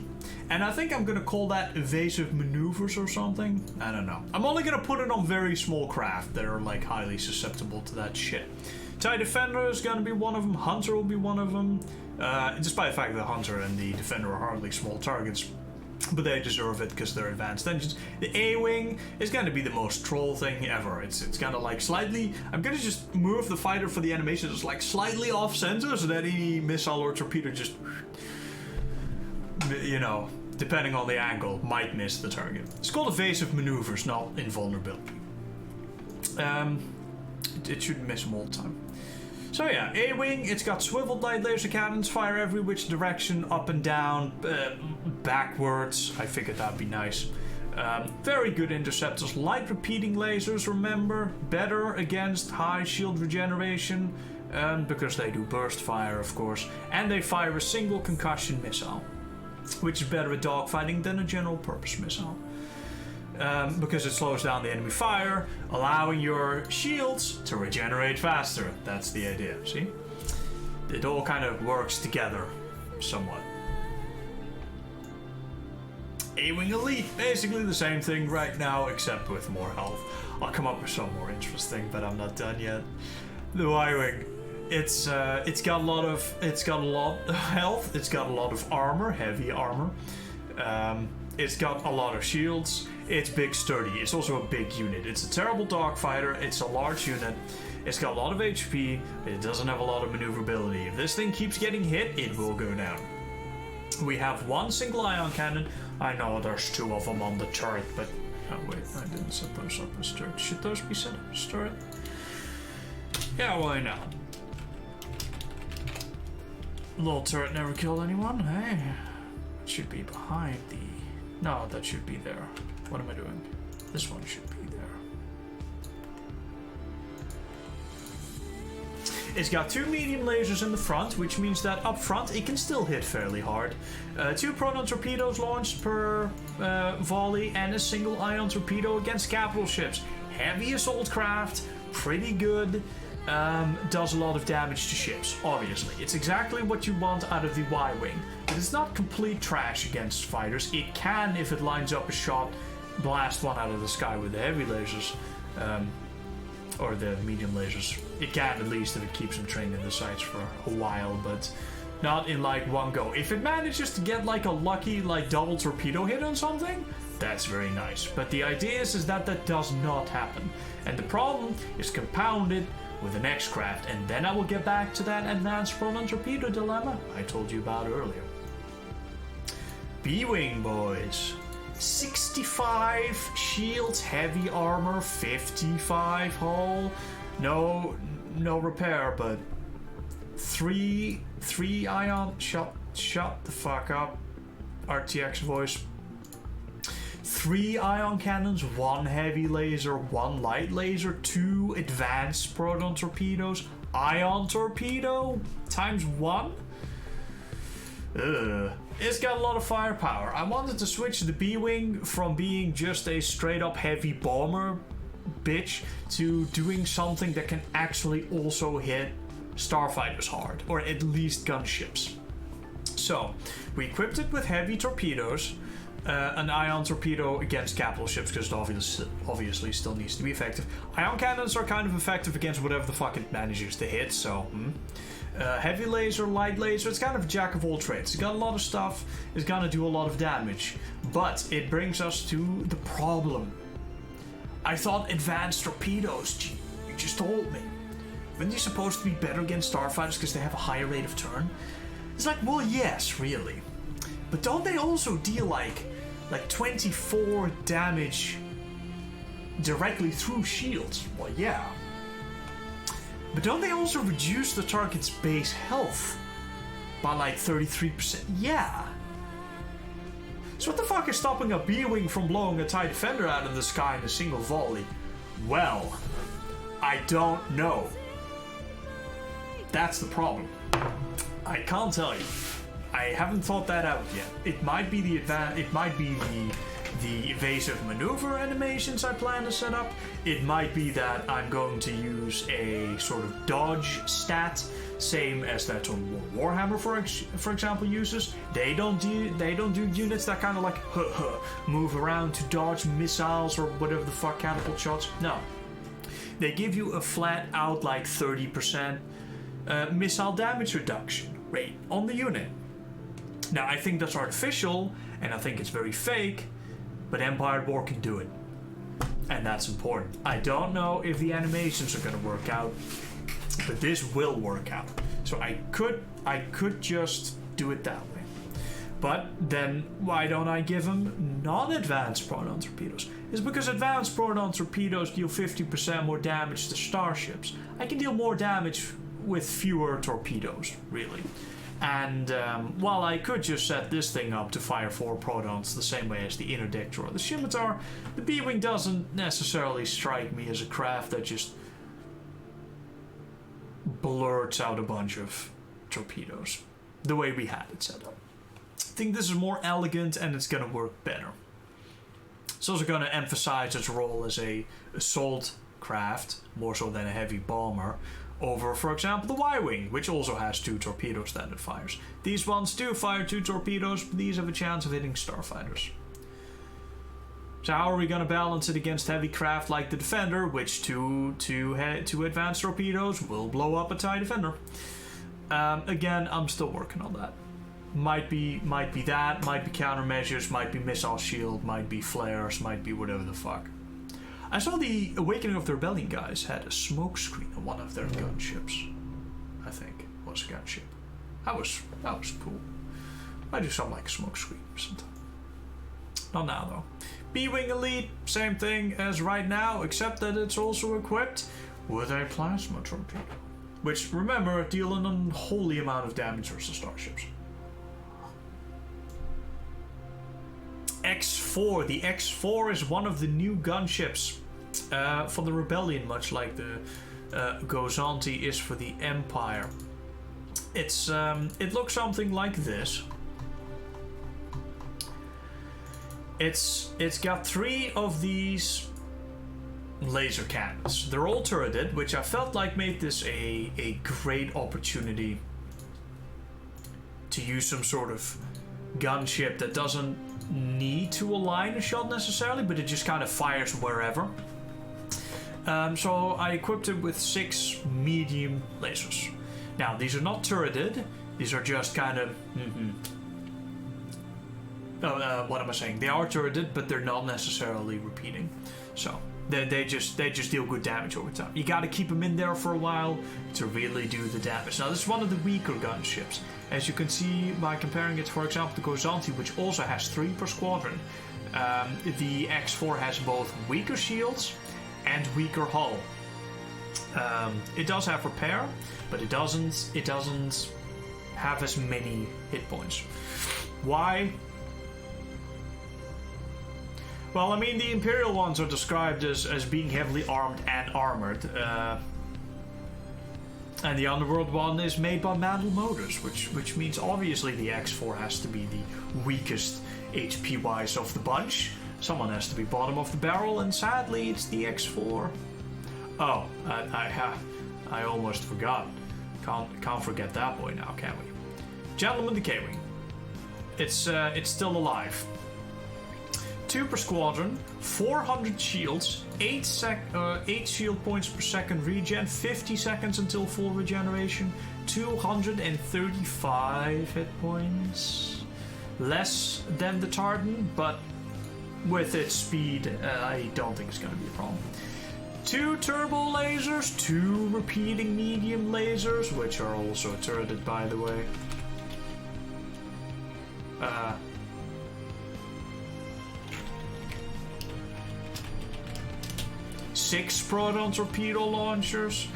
And I think I'm going to call that evasive maneuvers or something. I don't know. I'm only going to put it on very small craft that are like highly susceptible to that shit. TIE Defender is going to be one of them. Hunter will be one of them. Despite the fact that the Hunter and the Defender are hardly small targets. But they deserve it because they're advanced engines. The A-Wing is going to be the most troll thing ever. It's kind of like slightly... I'm going to just move the fighter for the animation just like slightly off-center so that any missile or torpedo just... you know, depending on the angle, might miss the target. It's called evasive maneuvers, not invulnerability. It shouldn't miss them all the time. So yeah, A-Wing, it's got swiveled light laser cannons, fire every which direction, up and down, backwards. I figured that'd be nice. Very good interceptors, light repeating lasers, remember, better against high shield regeneration, because they do burst fire, of course, and they fire a single concussion missile, which is better at dogfighting than a general purpose missile. Because it slows down the enemy fire, allowing your shields to regenerate faster. That's the idea, see? It all kind of works together, somewhat. A-Wing Elite, basically the same thing right now, except with more health. I'll come up with some more interesting, but I'm not done yet. The Y-Wing. It's got a lot of health. It's got a lot of armor, heavy armor. It's got a lot of shields. It's big, sturdy. It's also a big unit. It's a terrible dogfighter. It's a large unit. It's got a lot of HP. It doesn't have a lot of maneuverability. If this thing keeps getting hit, it will go down. We have one single ion cannon. I know there's 2 of them on the turret, but oh wait, I didn't set those up as turret. Should those be set up as turret? Yeah, why not? Little turret never killed anyone, hey? It should be behind the... No, that should be there. What am I doing? This one should be there. It's got 2 medium lasers in the front, which means that up front it can still hit fairly hard. 2 proton torpedoes launched per volley, and a single ion torpedo against capital ships. Heavy assault craft, pretty good. Does a lot of damage to ships, obviously. It's exactly what you want out of the Y-Wing. But it's not complete trash against fighters. It can, if it lines up a shot, blast one out of the sky with the heavy lasers. Or the medium lasers. It can, at least, if it keeps them trained in the sights for a while, but not in like one go. If it manages to get like a lucky like double torpedo hit on something, that's very nice. But the idea is that does not happen. And the problem is compounded with the next craft, and then I will get back to that advanced proton torpedo dilemma I told you about earlier. B-Wing boys. 65 shields, heavy armor, 55 hull. No repair, but 3 ion. Shut the fuck up. RTX voice. 3 ion cannons, 1 heavy laser, 1 light laser, 2 advanced proton torpedoes, ion torpedo times 1. It's got a lot of firepower. I wanted to switch the B-Wing from being just a straight up heavy bomber bitch to doing something that can actually also hit starfighters hard, or at least gunships. So we equipped it with heavy torpedoes, an ion torpedo against capital ships because it obviously still needs to be effective. Ion cannons are kind of effective against whatever the fuck it manages to hit, so heavy laser, light laser, it's kind of a jack of all trades. It's got a lot of stuff, it's gonna do a lot of damage. But it brings us to the problem. I thought advanced torpedoes, gee, you just told me. Weren't they supposed to be better against starfighters because they have a higher rate of turn? It's like, well, yes, really. But don't they also deal like 24 damage directly through shields? Well, yeah. But don't they also reduce the target's base health by like 33%? Yeah. So what the fuck is stopping a B-Wing from blowing a TIE Defender out of the sky in a single volley? Well, I don't know. That's the problem. I can't tell you. I haven't thought that out yet. It might be the evasive maneuver animations I plan to set up. It might be that I'm going to use a sort of dodge stat, same as that Warhammer for example uses. They don't do units that kind of like move around to dodge missiles or whatever the fuck, catapult shots. No, they give you a flat out like 30% missile damage reduction rate on the unit. Now, I think that's artificial, and I think it's very fake, but Empire at War can do it. And that's important. I don't know if the animations are going to work out, but this will work out. So I could just do it that way. But then, why don't I give them non-advanced proton torpedoes? It's because advanced proton torpedoes deal 50% more damage to starships. I can deal more damage with fewer torpedoes, really. And while I could just set this thing up to fire 4 protons the same way as the interdictor or the scimitar, the B-Wing doesn't necessarily strike me as a craft that just blurts out a bunch of torpedoes the way we had it set up. I think this is more elegant and it's going to work better. It's also going to emphasize its role as a assault craft, more so than a heavy bomber, over, for example, the Y-Wing, which also has 2 torpedoes that it fires. These ones do fire 2 torpedoes, but these have a chance of hitting starfighters. So how are we going to balance it against heavy craft like the Defender, which two advanced torpedoes will blow up a TIE Defender? Again, I'm still working on that. Might be that, might be countermeasures, might be missile shield, might be flares, might be whatever the fuck. I saw the Awakening of the Rebellion guys had a smoke screen on one of their gunships. I think it was a gunship. That was cool. I do something like a smoke screen sometime. Not now though. B-Wing Elite, same thing as right now, except that it's also equipped with a plasma torpedo, which, remember, deal an unholy amount of damage versus starships. X4. The X4 is one of the new gunships for the Rebellion, much like the Gozanti is for the Empire. It looks something like this. It's got 3 of these laser cannons. They're all turreted, which I felt like made this a great opportunity to use some sort of gunship that doesn't need to align a shot necessarily, but it just kind of fires wherever. So I equipped it with 6 medium lasers. Now, these are not turreted. These are just kind of... what am I saying? They are turreted, but they're not necessarily repeating. So, They just deal good damage over time. You gotta keep them in there for a while to really do the damage. Now this is one of the weaker gunships. As you can see by comparing it, for example, to Gozanti, which also has 3 per squadron. The X4 has both weaker shields and weaker hull. It does have repair, but it doesn't have as many hit points. Why? Well, I mean, the Imperial ones are described as being heavily armed and armored. And the Underworld one is made by Mandel Motors, which means obviously the X4 has to be the weakest HP-wise of the bunch. Someone has to be bottom of the barrel, and sadly it's the X4. Oh, I almost forgot. Can't forget that boy now, can we? Gentleman the K-Wing. It's still alive. 2 per squadron, 400 shields, 8 shield points per second regen, 50 seconds until full regeneration, 235 hit points. Less than the Tartan, but with its speed, I don't think it's going to be a problem. 2 turbo lasers, 2 repeating medium lasers, which are also turreted, by the way. 6 proton torpedo launchers,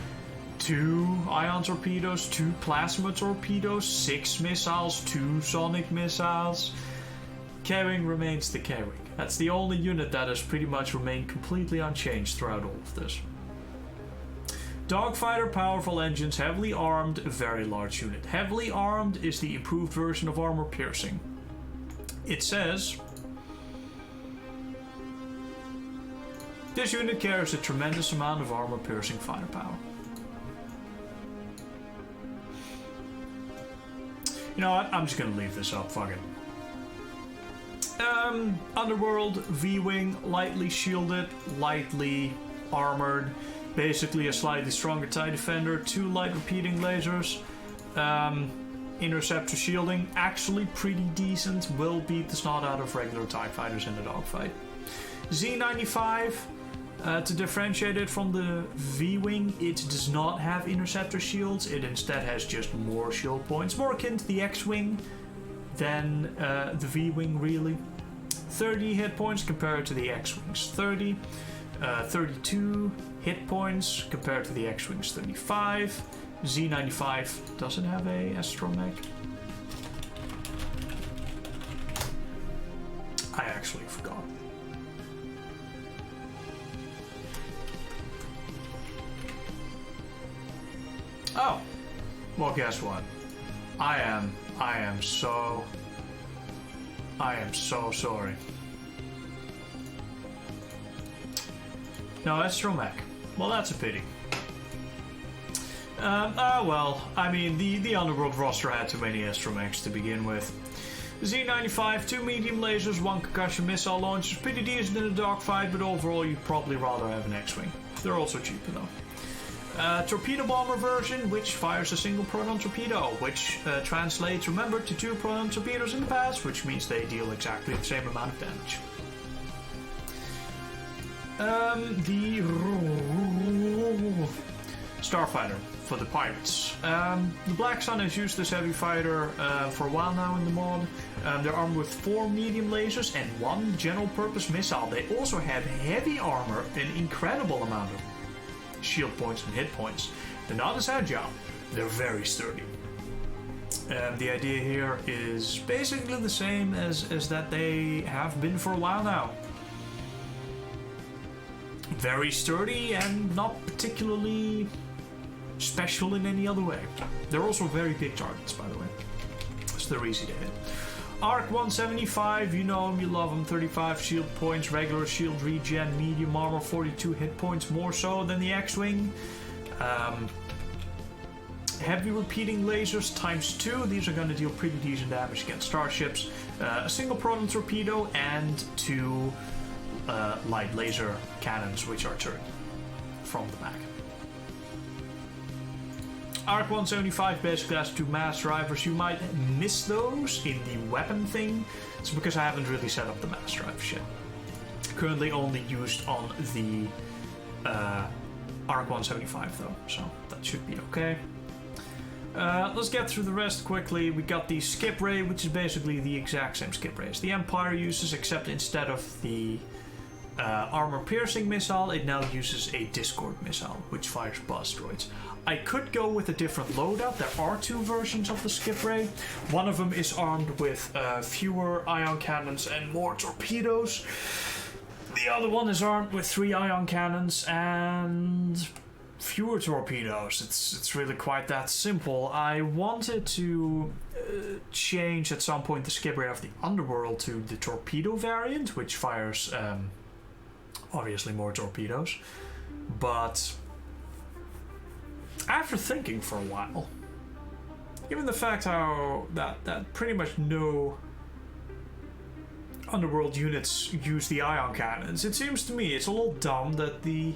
2 ion torpedoes, 2 plasma torpedoes, 6 missiles, 2 sonic missiles. K-Wing remains the K-Wing. That's the only unit that has pretty much remained completely unchanged throughout all of this. Dogfighter, powerful engines, heavily armed, very large unit. Heavily armed is the improved version of armor piercing. It says, this unit carries a tremendous amount of armor piercing firepower. You know what? I'm just gonna leave this up. Fuck it. Underworld, V-Wing, lightly shielded, lightly armored, basically a slightly stronger TIE Defender, 2 light repeating lasers, interceptor shielding, actually pretty decent, will beat the snot out of regular TIE fighters in a dogfight. Z95, to differentiate it from the V-Wing, it does not have interceptor shields, it instead has just more shield points, more akin to the X-Wing than the V-Wing really. 30 hit points compared to the X-Wing's 30. 32 hit points compared to the X-Wing's 35. Z95 doesn't have a astromech. I actually forgot. Oh, well, guess what? I am so sorry. No, astromech. Well, that's a pity. Well, I mean, the Underworld roster had too many astromechs to begin with. Z95, 2 medium lasers, 1 concussion missile launch is pretty decent in a dogfight, but overall you'd probably rather have an X-Wing. They're also cheaper though. Torpedo bomber version, which fires a single proton torpedo, which translates, remember, to 2 proton torpedoes in the past, which means they deal exactly the same amount of damage. The Starfighter for the pirates. The Black Sun has used this heavy fighter for a while now in the mod. They're armed with 4 medium lasers and 1 general purpose missile. They also have heavy armor, an incredible amount of shield points and hit points. They're not as agile, they're very sturdy. The idea here is basically the same as that they have been for a while now. Very sturdy and not particularly special in any other way. They're also very big targets, by the way, so they're easy to hit. Arc 175, you know him, you love him. 35 shield points, regular shield regen, medium armor, 42 hit points, more so than the X-Wing. Heavy repeating lasers times 2. These are going to deal pretty decent damage against starships. A single proton torpedo and 2 light laser cannons, which are turned from the back. Arc 175 basically has 2 mass drivers. You might miss those in the weapon thing. It's because I haven't really set up the mass drivers yet. currently only used on the Arc 175 though, so that should be okay. Let's get through the rest quickly. We got the skip ray, which is basically the exact same skip ray as the Empire uses, except instead of the armor piercing missile, it now uses a Discord missile, which fires buzz droids. I could go with a different loadout. There are two versions of the skip ray. One of them is armed with fewer ion cannons and more torpedoes. The other one is armed with 3 ion cannons and fewer torpedoes. It's really quite that simple. I wanted to change at some point the skip ray of the Underworld to the torpedo variant, which fires obviously more torpedoes. But after thinking for a while, given the fact how that pretty much no Underworld units use the ion cannons, it seems to me it's a little dumb that the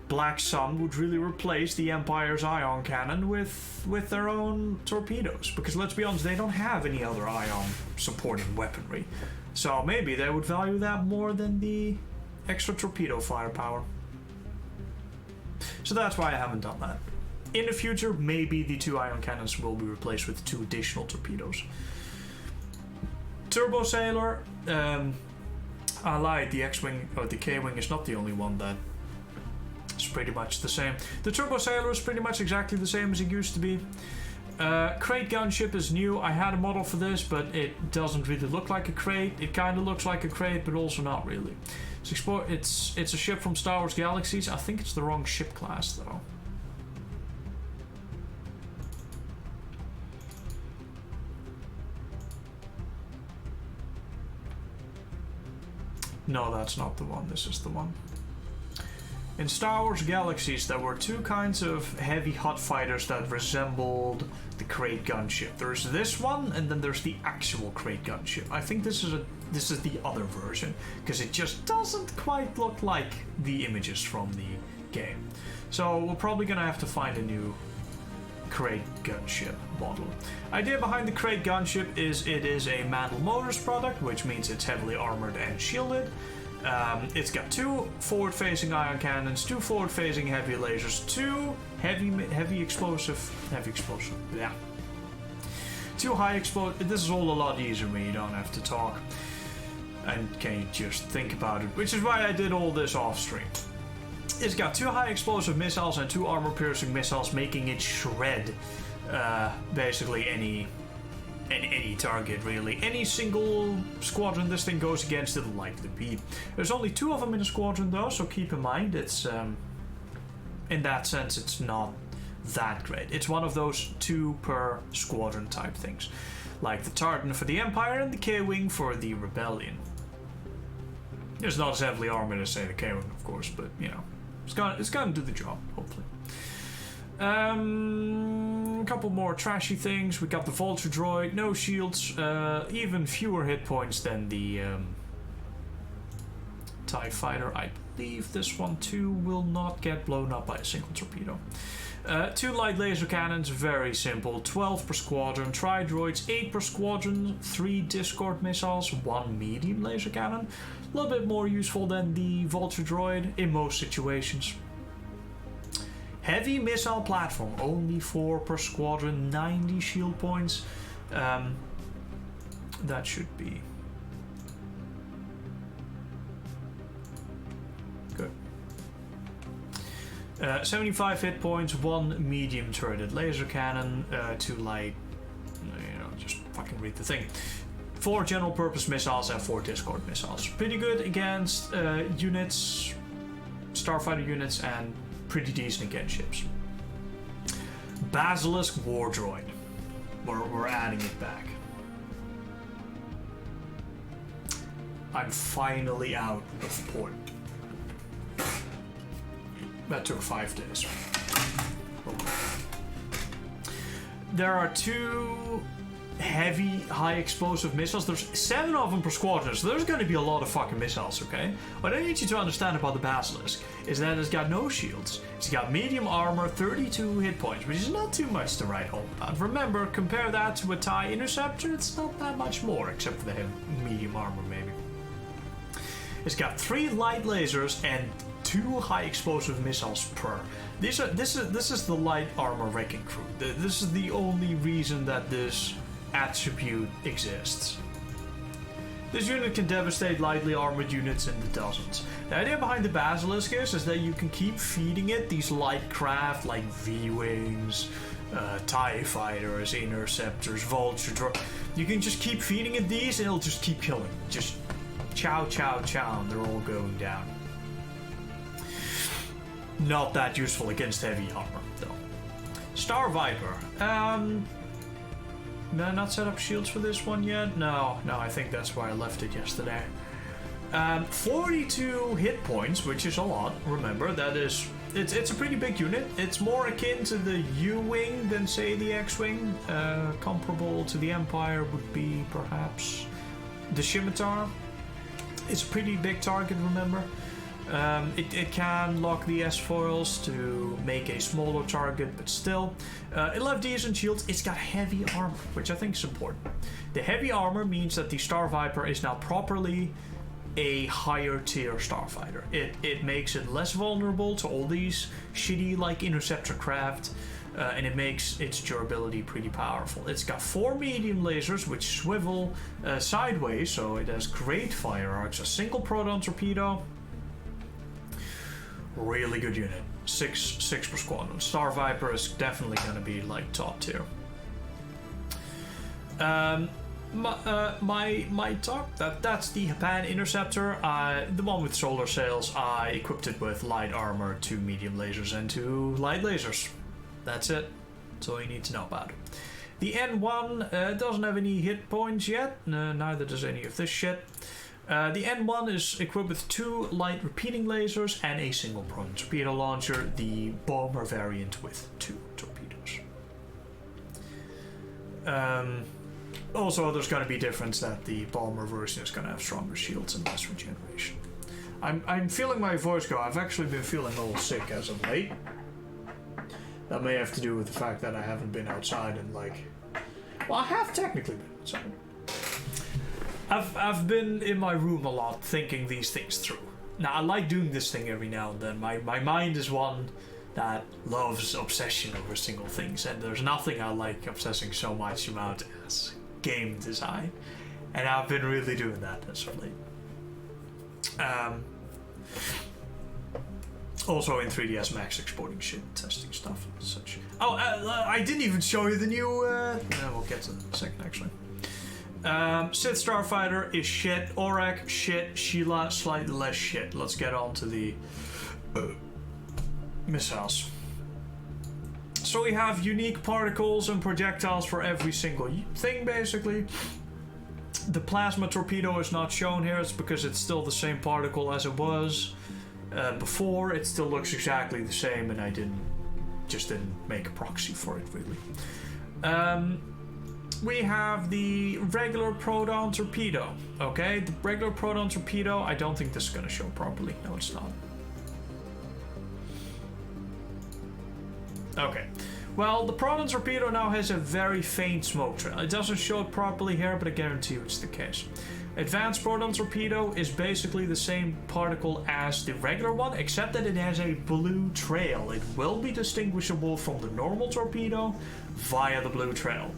Black Sun would really replace the Empire's ion cannon with their own torpedoes. Because let's be honest, they don't have any other ion supporting weaponry. So maybe they would value that more than the extra torpedo firepower. So that's why I haven't done that. In the future, maybe the 2 ion cannons will be replaced with 2 additional torpedoes. Turbo Sailor, I lied, the X-Wing, or the K-Wing is not the only one that is pretty much the same. The Turbo Sailor is pretty much exactly the same as it used to be. Crate gunship is new. I had a model for this, but it doesn't really look like a crate. It kind of looks like a crate, but also not really. It's a ship from Star Wars Galaxies. I think it's the wrong ship class, though. No, that's not the one. This is the one. In Star Wars Galaxies, there were 2 kinds of heavy hot fighters that resembled the crate gunship. There's this one, and then there's the actual crate gunship. I think this is the other version, because it just doesn't quite look like the images from the game. So we're probably gonna have to find a new crate gunship model. Idea behind the crate gunship is it is a Mandel Motors product, which means it's heavily armored and shielded. It's got 2 forward-facing ion cannons, 2 forward-facing heavy lasers, 2 heavy explosive, yeah. 2 high explosive. This is all a lot easier when you don't have to talk and can you just think about it, which is why I did all this off-stream. It's got 2 high explosive missiles and 2 armor-piercing missiles, making it shred basically any target, really. Any single squadron this thing goes against, it'll likely beat. There's only 2 of them in a squadron though, so keep in mind it's in that sense it's not that great. It's one of those 2 per squadron type things, like the Tartan for the Empire and the K-Wing for the Rebellion. It's not as heavily armored as say the K-Wing, of course, but you know, it's gonna do the job, hopefully. A couple more trashy things. We got the Vulture droid, no shields, even fewer hit points than the TIE fighter. I believe this one too will not get blown up by a single torpedo. 2 light laser cannons, very simple, 12 per squadron. Tri-droids, 8 per squadron, 3 Discord missiles, 1 medium laser cannon. A little bit more useful than the Vulture droid in most situations. Heavy missile platform, only 4 per squadron, 90 shield points. That should be good. 75 hit points, 1 medium turreted laser cannon, 2 light, just fucking read the thing. 4 general purpose missiles and 4 Discord missiles. Pretty good against units, starfighter units, and pretty decent against ships. Basilisk War Droid. We're adding it back. I'm finally out of port. That took 5 days. There are 2 heavy high explosive missiles. There's 7 of them per squadron, so there's going to be a lot of fucking missiles, okay? What I need you to understand about the Basilisk is that it's got no shields. It's got medium armor, 32 hit points, which is not too much to write home about. Remember, compare that to a TIE Interceptor, it's not that much more, except for the medium armor maybe. It's got 3 light lasers and 2 high explosive missiles per. This is the light armor wrecking crew. This is the only reason that this attribute exists. This unit can devastate lightly armored units in the dozens. The idea behind the Basilisk is that you can keep feeding it these light craft like V-Wings, TIE Fighters, Interceptors, Vulture. You can just keep feeding it these and it'll just keep killing. Just chow, chow, chow, and they're all going down. Not that useful against heavy armor, though. Star Viper. No, not set up shields for this one yet? No, I think that's why I left it yesterday. 42 hit points, which is a lot. Remember, that is... It's a pretty big unit. It's more akin to the U-Wing than, say, the X-Wing. Comparable to the Empire would be, perhaps, the Scimitar. It's a pretty big target, remember? It can lock the S-foils to make a smaller target, but still. It'll have decent shields. It's got heavy armor, which I think is important. The heavy armor means that the Star Viper is now properly a higher tier starfighter. It makes it less vulnerable to all these shitty like interceptor craft, and it makes its durability pretty powerful. It's got 4 medium lasers which swivel sideways, so it has great fire arcs, a single proton torpedo. Really good unit. 6 per squadron. Star Viper is definitely gonna be like top tier. My talk, that's the Japan Interceptor. The one with solar sails. I equipped it with light armor, 2 medium lasers, and 2 light lasers. That's it. That's all you need to know about it. The N1 doesn't have any hit points yet. Neither does any of this shit. The N1 is equipped with 2 light repeating lasers and a single proton torpedo launcher. The bomber variant with 2 torpedoes. Also, there's going to be a difference that the bomber version is going to have stronger shields and less regeneration. I'm feeling my voice go. I've actually been feeling a little sick as of late. That may have to do with the fact that I haven't been outside and like... Well, I have technically been outside. I've been in my room a lot thinking these things through. Now, I like doing this thing every now and then. My mind is one that loves obsession over single things, and there's nothing I like obsessing so much about as game design. And I've been really doing that as of late. Also in 3ds Max exporting shit, testing stuff and such. Oh, I didn't even show you the new... we'll get to that in a second, actually. Sith Starfighter is shit. Aurak, shit. Sheila, slightly less shit. Let's get on to the missiles. So we have unique particles and projectiles for every single thing, basically. The plasma torpedo is not shown here. It's because it's still the same particle as it was before. It still looks exactly the same, and I just didn't make a proxy for it, really. We have the regular proton torpedo. Okay, the regular proton torpedo. I don't think this is going to show properly. No, it's not. Okay. Well, the proton torpedo now has a very faint smoke trail. It doesn't show it properly here, but I guarantee you it's the case. Advanced proton torpedo is basically the same particle as the regular one, except that it has a blue trail. It will be distinguishable from the normal torpedo via the blue trail.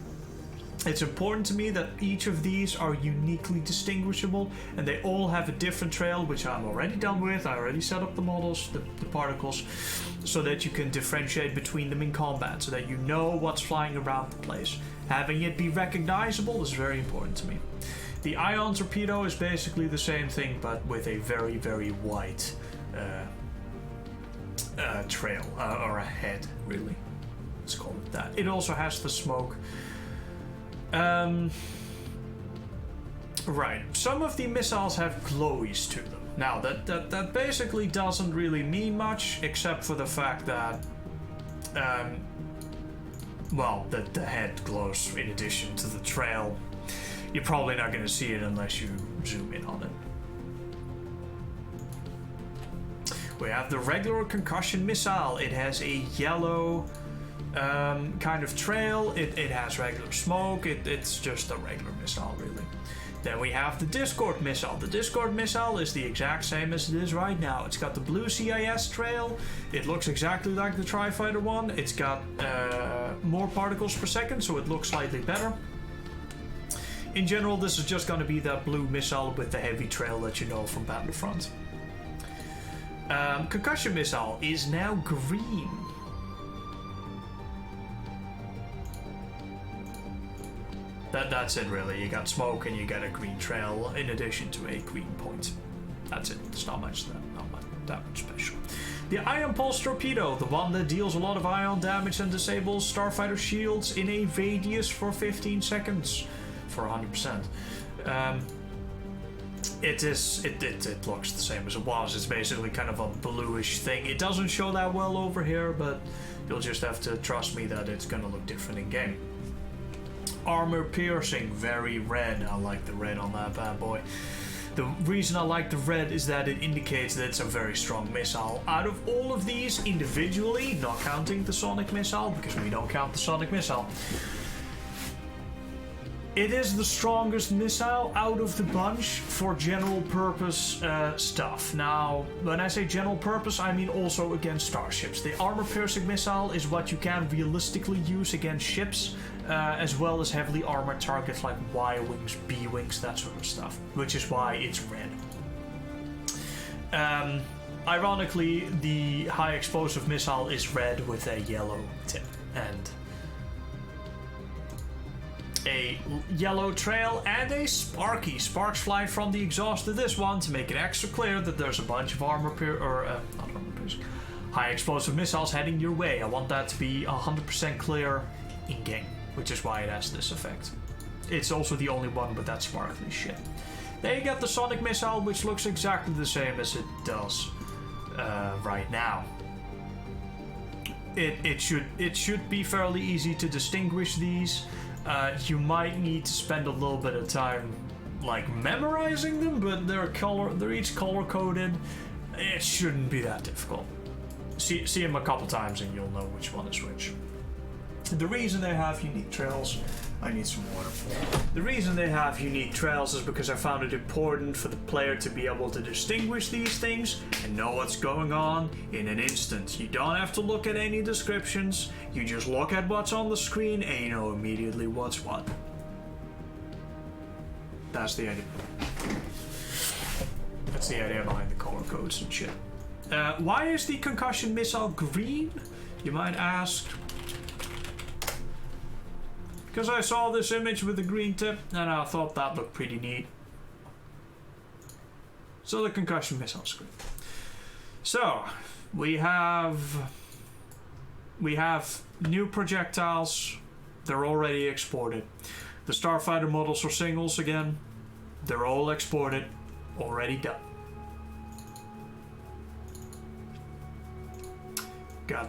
It's important to me that each of these are uniquely distinguishable, and they all have a different trail, which I'm already done with. I already set up the models, the particles, so that you can differentiate between them in combat, so that you know what's flying around the place. Having it be recognizable is very important to me. The ion torpedo is basically the same thing, but with a very, very white trail, or a head, really. Let's call it that. It also has the smoke. Right. Some of the missiles have glowies to them. Now, that basically doesn't really mean much, except for the fact that, well, that the head glows in addition to the trail. You're probably not going to see it unless you zoom in on it. We have the regular concussion missile. It has a yellow kind of trail. It has regular smoke. It's just a regular missile, really. Then we have the Discord missile. The Discord missile is the exact same as it is right now. It's got the blue CIS trail. It looks exactly like the Tri-Fighter one. It's got more particles per second, so it looks slightly better. In general, this is just going to be that blue missile with the heavy trail that you know from Battlefront. Concussion missile is now green. That's it really. You got smoke and you get a green trail in addition to a green point. That's it. It's not much that much special. The Ion Pulse Torpedo, the one that deals a lot of ion damage and disables Starfighter shields in a radius for 15 seconds for 100%. It looks the same as it was. It's basically kind of a bluish thing. It doesn't show that well over here, but you'll just have to trust me that it's gonna look different in game. Armor piercing, very red. I like the red on that bad boy. The reason I like the red is that it indicates that it's a very strong missile. Out of all of these individually, not counting the sonic missile, because we don't count the sonic missile, it is the strongest missile out of the bunch for general purpose stuff. Now, when I say general purpose, I mean also against starships. The armor piercing missile is what you can realistically use against ships, as well as heavily armored targets like Y-wings, B-wings, that sort of stuff, which is why it's red. Ironically, the high explosive missile is red with a yellow tip, and a yellow trail and a sparky. Sparks fly from the exhaust of this one to make it extra clear that there's a bunch of high explosive missiles heading your way. I want that to be 100% clear in game, which is why it has this effect. It's also the only one with that sparkly shit. Then you got the sonic missile, which looks exactly the same as it does right now. It should be fairly easy to distinguish these. You might need to spend a little bit of time like memorizing them, but they're each color coded. It shouldn't be that difficult. See them a couple times and you'll know which one is which. The reason they have unique trails, I need some water. The reason they have unique trails is because I found it important for the player to be able to distinguish these things and know what's going on in an instant. You don't have to look at any descriptions, you just look at what's on the screen and you know immediately what's what. That's the idea. That's the idea behind the color codes and shit. Why is the concussion missile green? You might ask. Because I saw this image with the green tip and I thought that looked pretty neat. So the concussion missile is green. So we have new projectiles. They're already exported. The Starfighter models are singles again. They're all exported, already done.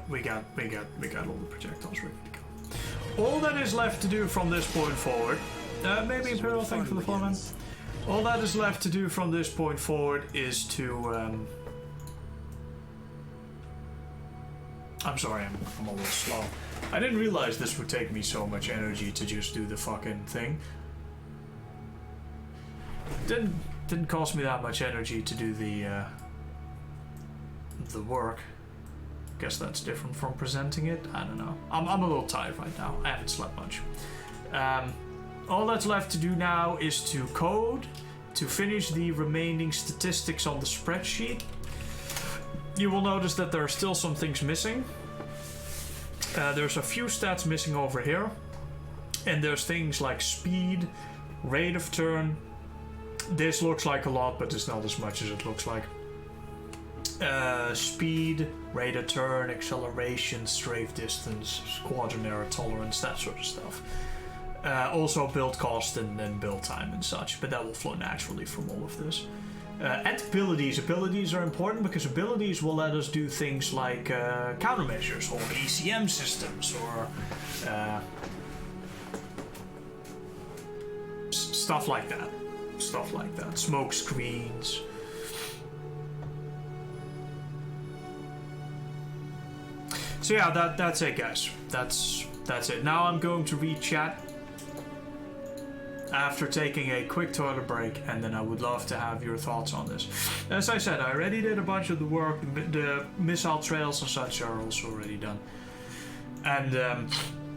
We got all the projectiles ready to go. All that is left to do from this point forward, maybe Imperial, thank you for the follow. All that is left to do from this point forward is to, I'm sorry, I'm a little slow. I didn't realize this would take me so much energy to just do the fucking thing. Didn't cost me that much energy to do the work. Guess that's different from presenting it. I don't know. I'm a little tired right now. I haven't slept much. All that's left to do now is to code to finish the remaining statistics on the spreadsheet. You will notice that there are still some things missing. There's a few stats missing over here, and there's things like speed, rate of turn. This looks like a lot, but it's not as much as it looks like. Speed, rate of turn, acceleration, strafe distance, squadron error tolerance, that sort of stuff. Also build cost and build time and such, but that will flow naturally from all of this. And abilities. Abilities are important because abilities will let us do things like countermeasures or ECM systems or stuff like that. Stuff like that. Smoke screens. So yeah, that's it, guys. That's it. Now I'm going to read chat. after taking a quick toilet break, and then I would love to have your thoughts on this. As I said, I already did a bunch of the work. The missile trails and such are also already done. And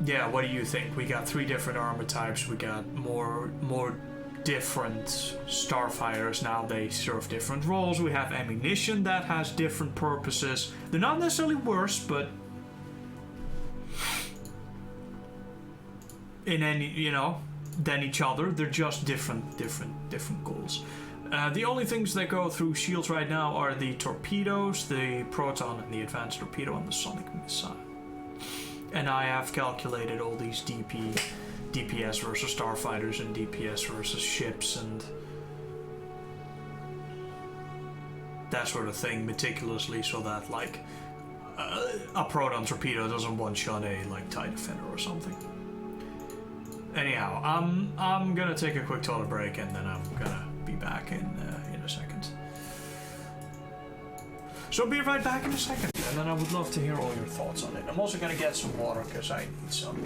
yeah, what do you think? We got 3 different armor types. We got more different starfighters now. They serve different roles. We have ammunition that has different purposes. They're not necessarily worse, but in any, you know, than each other. They're just different goals. The only things that go through shields right now are the torpedoes, the proton and the advanced torpedo, and the sonic missile. And I have calculated all these DPS versus starfighters and DPS versus ships and that sort of thing meticulously, so that like a proton torpedo doesn't one-shot a like TIE defender or something. Anyhow, I'm gonna take a quick toilet break, and then I'm gonna be back in a second. So I'll be right back in a second, and then I would love to hear all your thoughts on it. I'm also gonna get some water, because I need some.